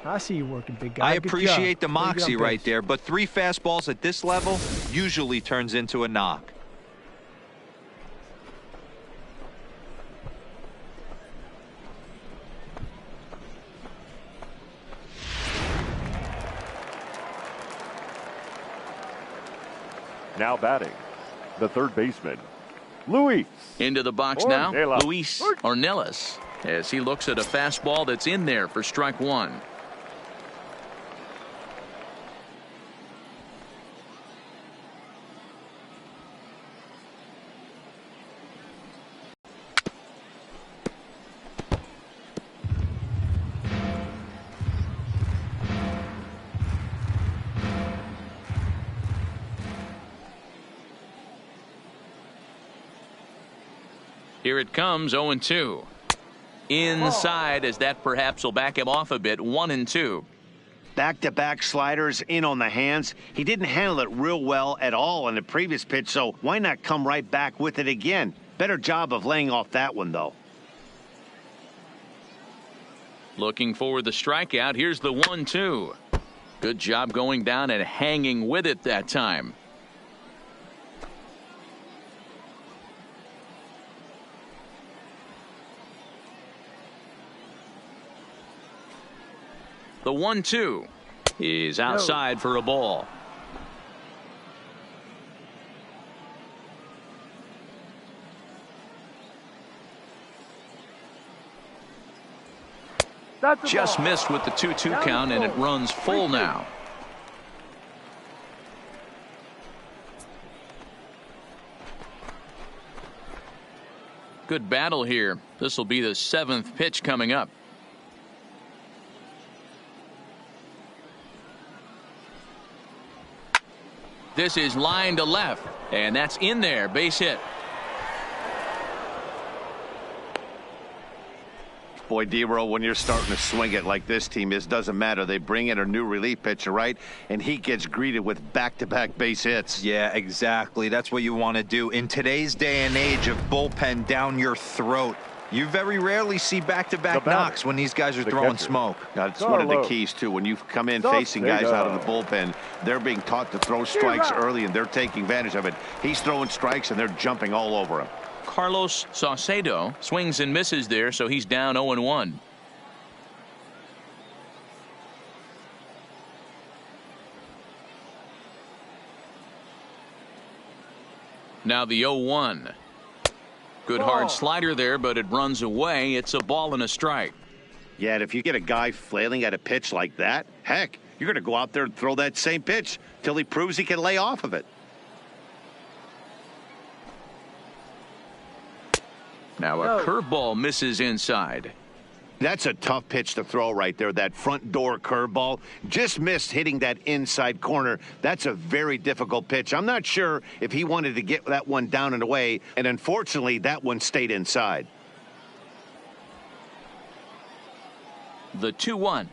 I see you working, big guy. I appreciate the moxie right there, but 3 fastballs at this level usually turns into a knock. Now batting, the third baseman, Luis. Into the box now, Ornelas. Luis Ornelas, as he looks at a fastball that's in there for strike one. Here it comes, 0-2. Inside, as that perhaps will back him off a bit, 1-2. Back-to-back sliders in on the hands. He didn't handle it real well at all on the previous pitch, so why not come right back with it again? Better job of laying off that one, though. Looking for the strikeout. Here's the 1-2. Good job going down and hanging with it that time. The 1-2 is outside for a ball. Just missed with the 2-2 count, and it runs full now. Good battle here. This will be the 7th pitch coming up. This is line to left, and that's in there. Base hit. Boy, D-Row, when you're starting to swing it like this team is, doesn't matter. They bring in a new relief pitcher, right? And he gets greeted with back-to-back base hits. Yeah, exactly. That's what you want to do. In today's day and age of bullpen down your throat, you very rarely see back-to-back knocks when these guys are throwing smoke. That's one of the keys, too. When you come in facing guys out of the bullpen, they're being taught to throw strikes early, and they're taking advantage of it. He's throwing strikes, and they're jumping all over him. Carlos Saucedo swings and misses there, so he's down 0-1. Now the 0-1. Good hard slider there, but it runs away. It's a ball and a strike. Yeah, and if you get a guy flailing at a pitch like that, heck, you're going to go out there and throw that same pitch till he proves he can lay off of it. Now a curveball misses inside. That's a tough pitch to throw right there. That front door curveball just missed hitting that inside corner. That's a very difficult pitch. I'm not sure if he wanted to get that one down and away, and unfortunately that one stayed inside. The 2-1.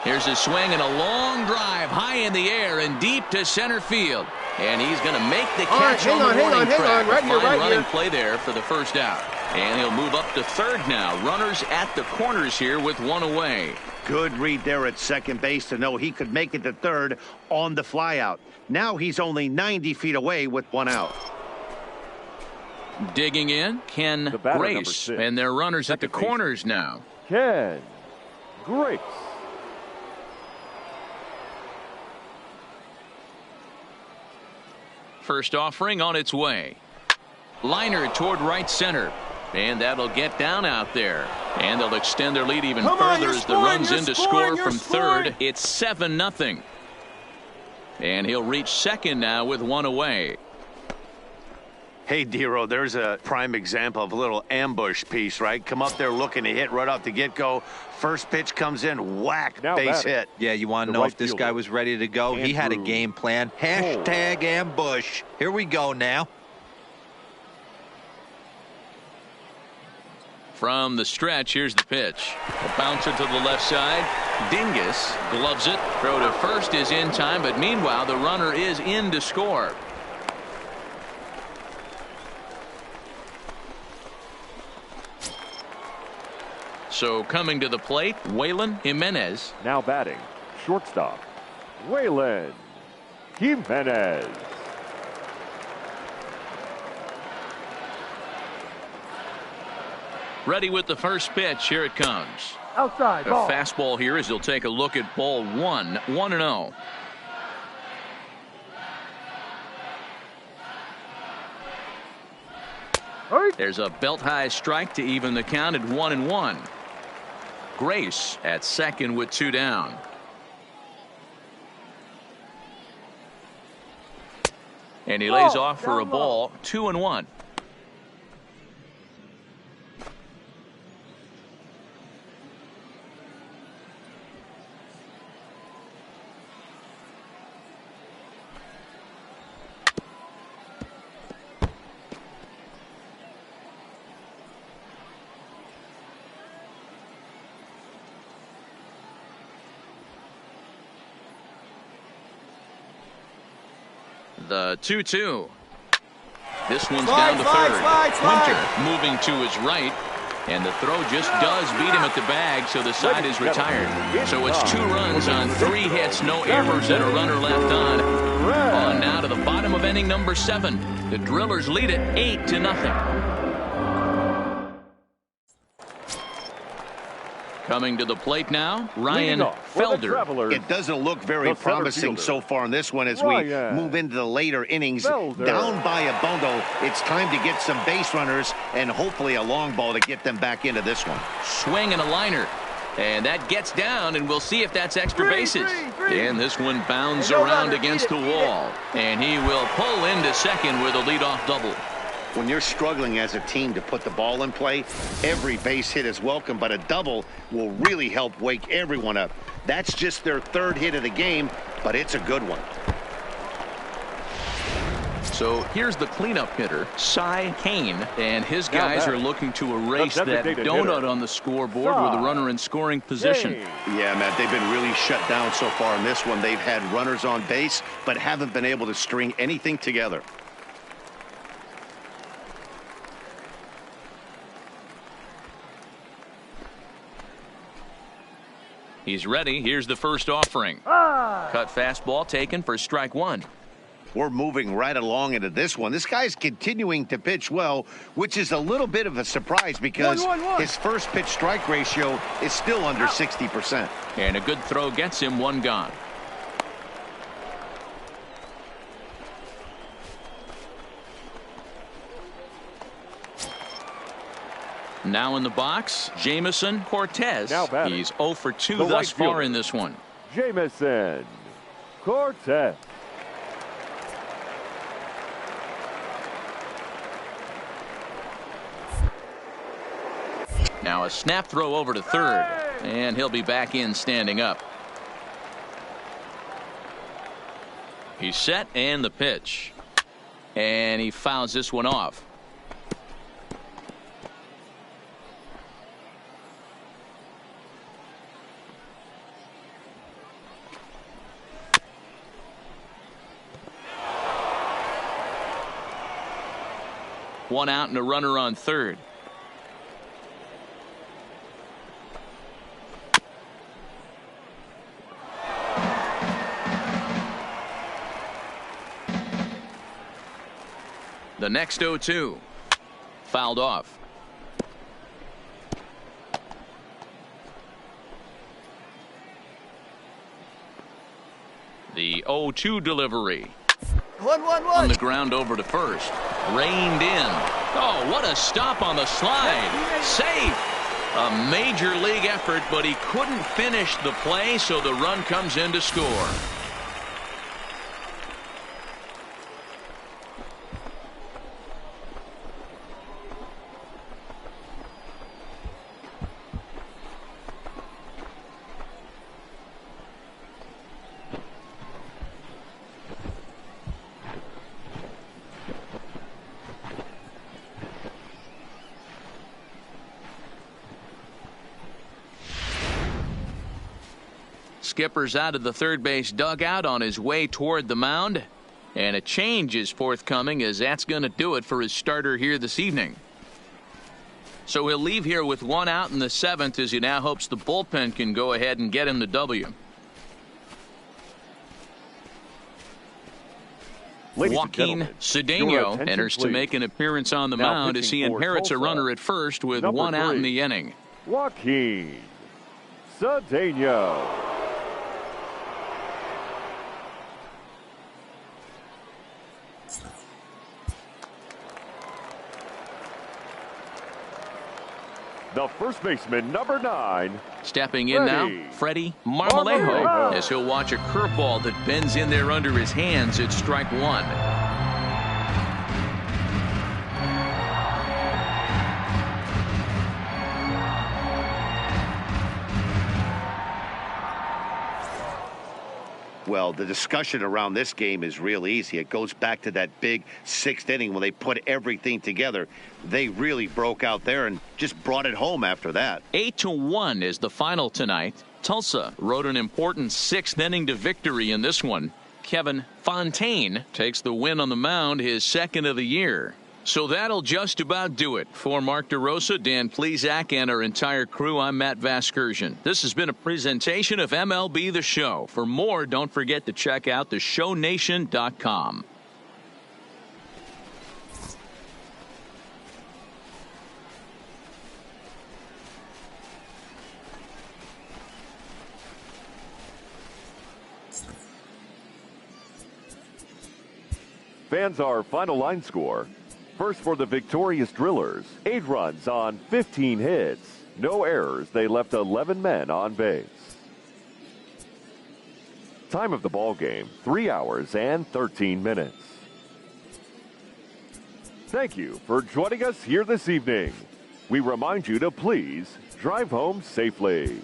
Here's a swing and a long drive high in the air and deep to center field. And he's going to make the catch on the warning track. Fine running play there for the first out. And he'll move up to third now. Runners at the corners here with one away. Good read there at second base to know he could make it to third on the flyout. Now he's only 90 feet away with one out. Digging in, Ken Grace. And they're runners at the corners now. Ken Grace. First offering on its way. Liner toward right center. And that'll get down out there. And they'll extend their lead even further as the runs in to score from third. It's 7-0. And he'll reach second now with one away. Hey, D-Row, there's a prime example of a little ambush piece, right? Come up there looking to hit right off the get-go. First pitch comes in, whack, base hit. Yeah, you want to know if this guy was ready to go? He had a game plan. Hashtag ambush. Here we go now. From the stretch, here's the pitch. A bouncer to the left side. Dingus gloves it. Throw to first is in time, but meanwhile, the runner is in to score. So coming to the plate, Waylon Jimenez. Now batting, shortstop, Waylon Jimenez. Ready with the first pitch. Here it comes. Outside. A fastball here as he'll take a look at ball one. 1-0. There's a belt-high strike to even the count at 1-1. Grace at second with 2 down. And he lays off for a ball, 2-1. The 2-2. This one's down to third. Winter moving to his right. And the throw just does beat him at the bag, so the side is retired. So it's 2 runs on 3 hits, no errors, and a runner left on. On now to the bottom of inning number 7. The Drillers lead it 8-0. Coming to the plate now, Ryan Felder. It doesn't look very promising so far in this one as we move into the later innings. Down by a bundle, it's time to get some base runners and hopefully a long ball to get them back into this one. Swing and a liner. And that gets down, and we'll see if that's extra bases. And this one bounds around against the wall. And he will pull into second with a leadoff double. When you're struggling as a team to put the ball in play, every base hit is welcome, but a double will really help wake everyone up. That's just their 3rd hit of the game, but it's a good one. So here's the cleanup hitter, Cy Kane, and his guys are looking to erase that donut on the scoreboard with a runner in scoring position. Yeah, Matt, they've been really shut down so far in this one. They've had runners on base, but haven't been able to string anything together. He's ready. Here's the first offering. Cut fastball taken for strike 1. We're moving right along into this one. This guy's continuing to pitch well, which is a little bit of a surprise because his first pitch strike ratio is still under 60%. And a good throw gets him 1 gone. Now in the box, Jamison Cortez. He's 0 for 2 thus far in this one. Jamison Cortez. Now a snap throw over to third, and he'll be back in standing up. He's set, and the pitch. And he fouls this one off. One out and a runner on third. The next 0-2. Fouled off. The 0-2 delivery. 1-1-1. On the ground over to first. Reined in. Oh, what a stop on the slide. Safe. A major league effort, but he couldn't finish the play, so the run comes in to score. Skipper's out of the third base dugout on his way toward the mound. And a change is forthcoming, as that's going to do it for his starter here this evening. So he'll leave here with 1 out in the 7th as he now hopes the bullpen can go ahead and get him the W. Joaquin Cedeno enters to make an appearance on the mound as he inherits a runner at first with 1 out in the inning. Joaquin Cedeno. The first baseman, number 9. Stepping in now, Freddie Marmolejo, as he'll watch a curveball that bends in there under his hands at strike 1. Well, the discussion around this game is real easy. It goes back to that big 6th inning when they put everything together. They really broke out there and just brought it home after that. 8-1 is the final tonight. Tulsa rode an important 6th inning to victory in this one. Kevin Fontaine takes the win on the mound, his 2nd of the year. So that'll just about do it. For Mark DeRosa, Dan Plesac, and our entire crew, I'm Matt Vasgersian. This has been a presentation of MLB The Show. For more, don't forget to check out theshownation.com. Fans, our final line score. First for the victorious Drillers, 8 runs on 15 hits. No errors. They left 11 men on base. Time of the ball game, 3 hours and 13 minutes. Thank you for joining us here this evening. We remind you to please drive home safely.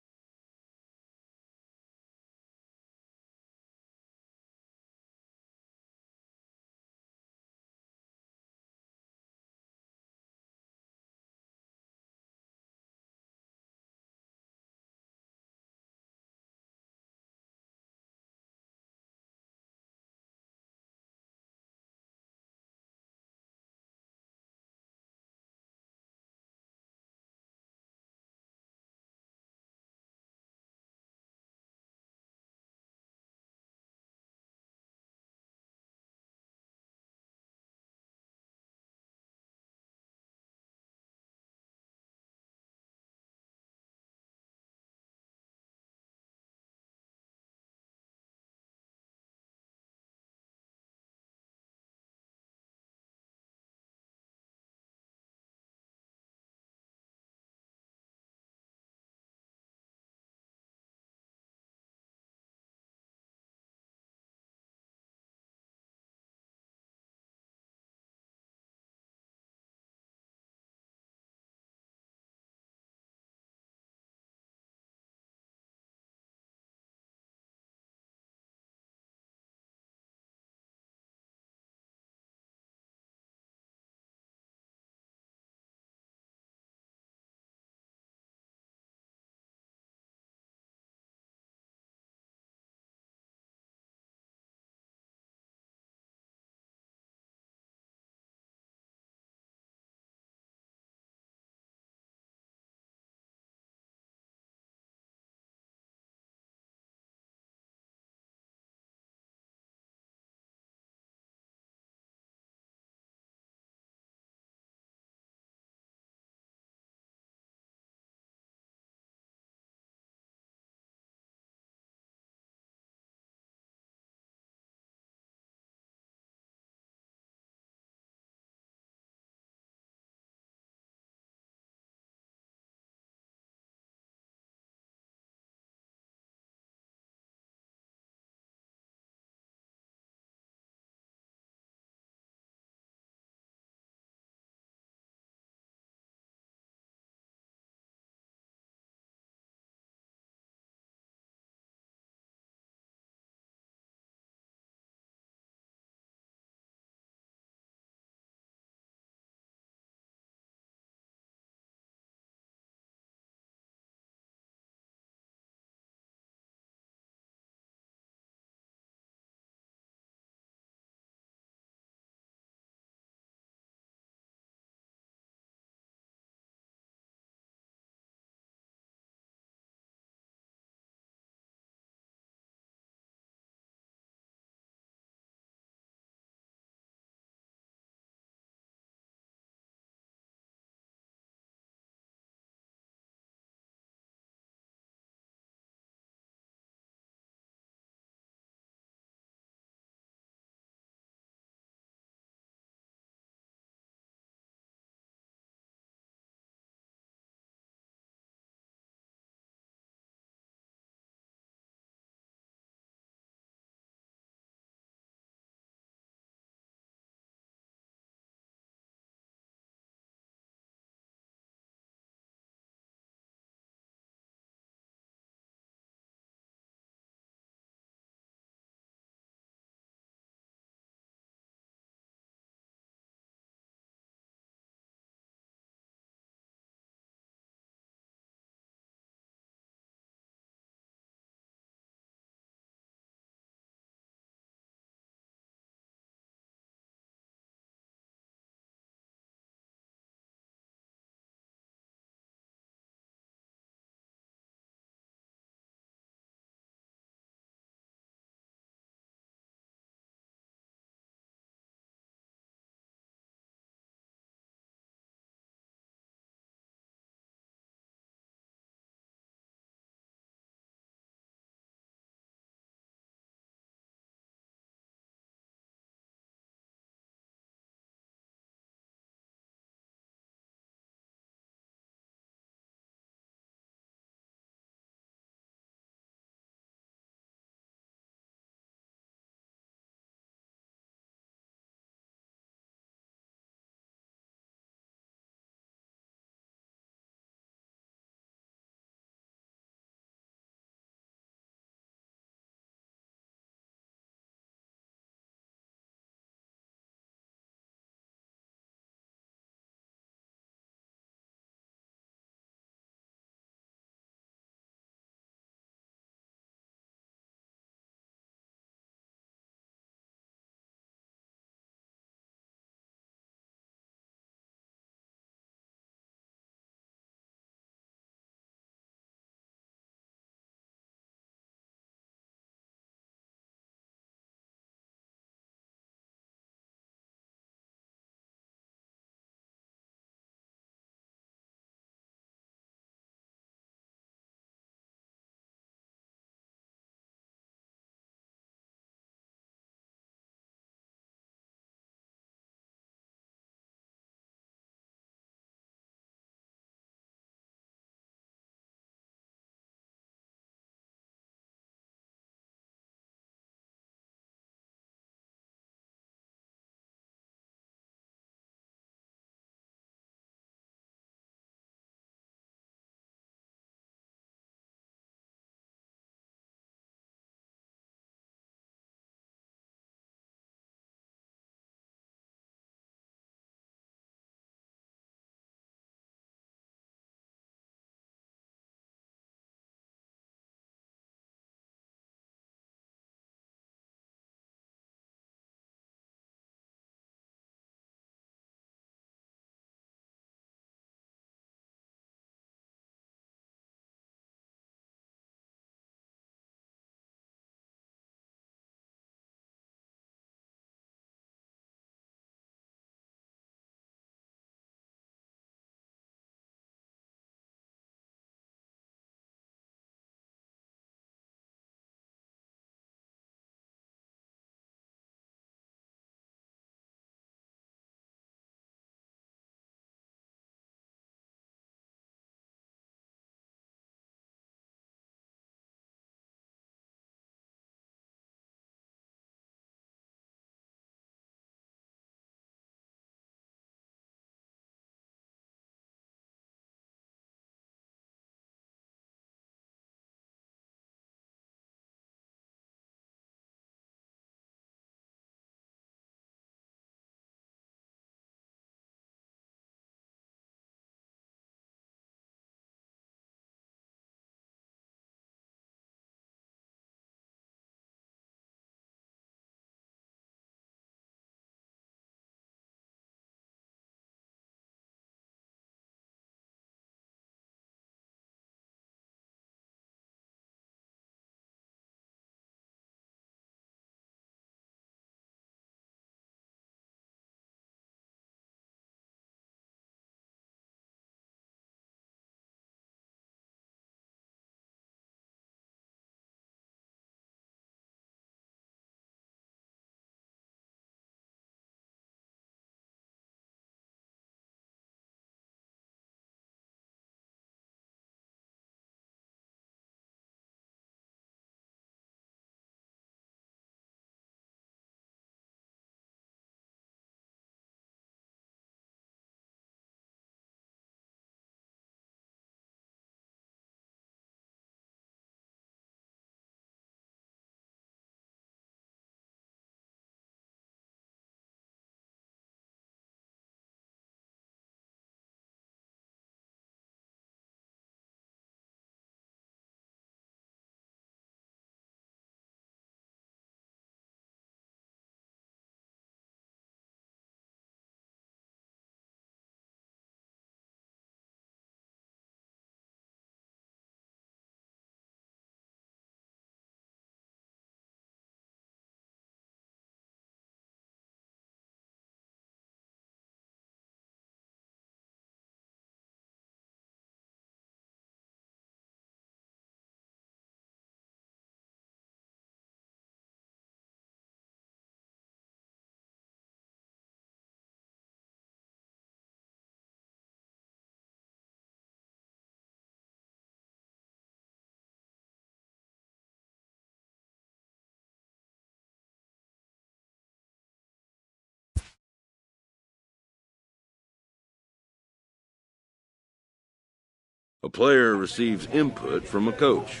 A player receives input from a coach.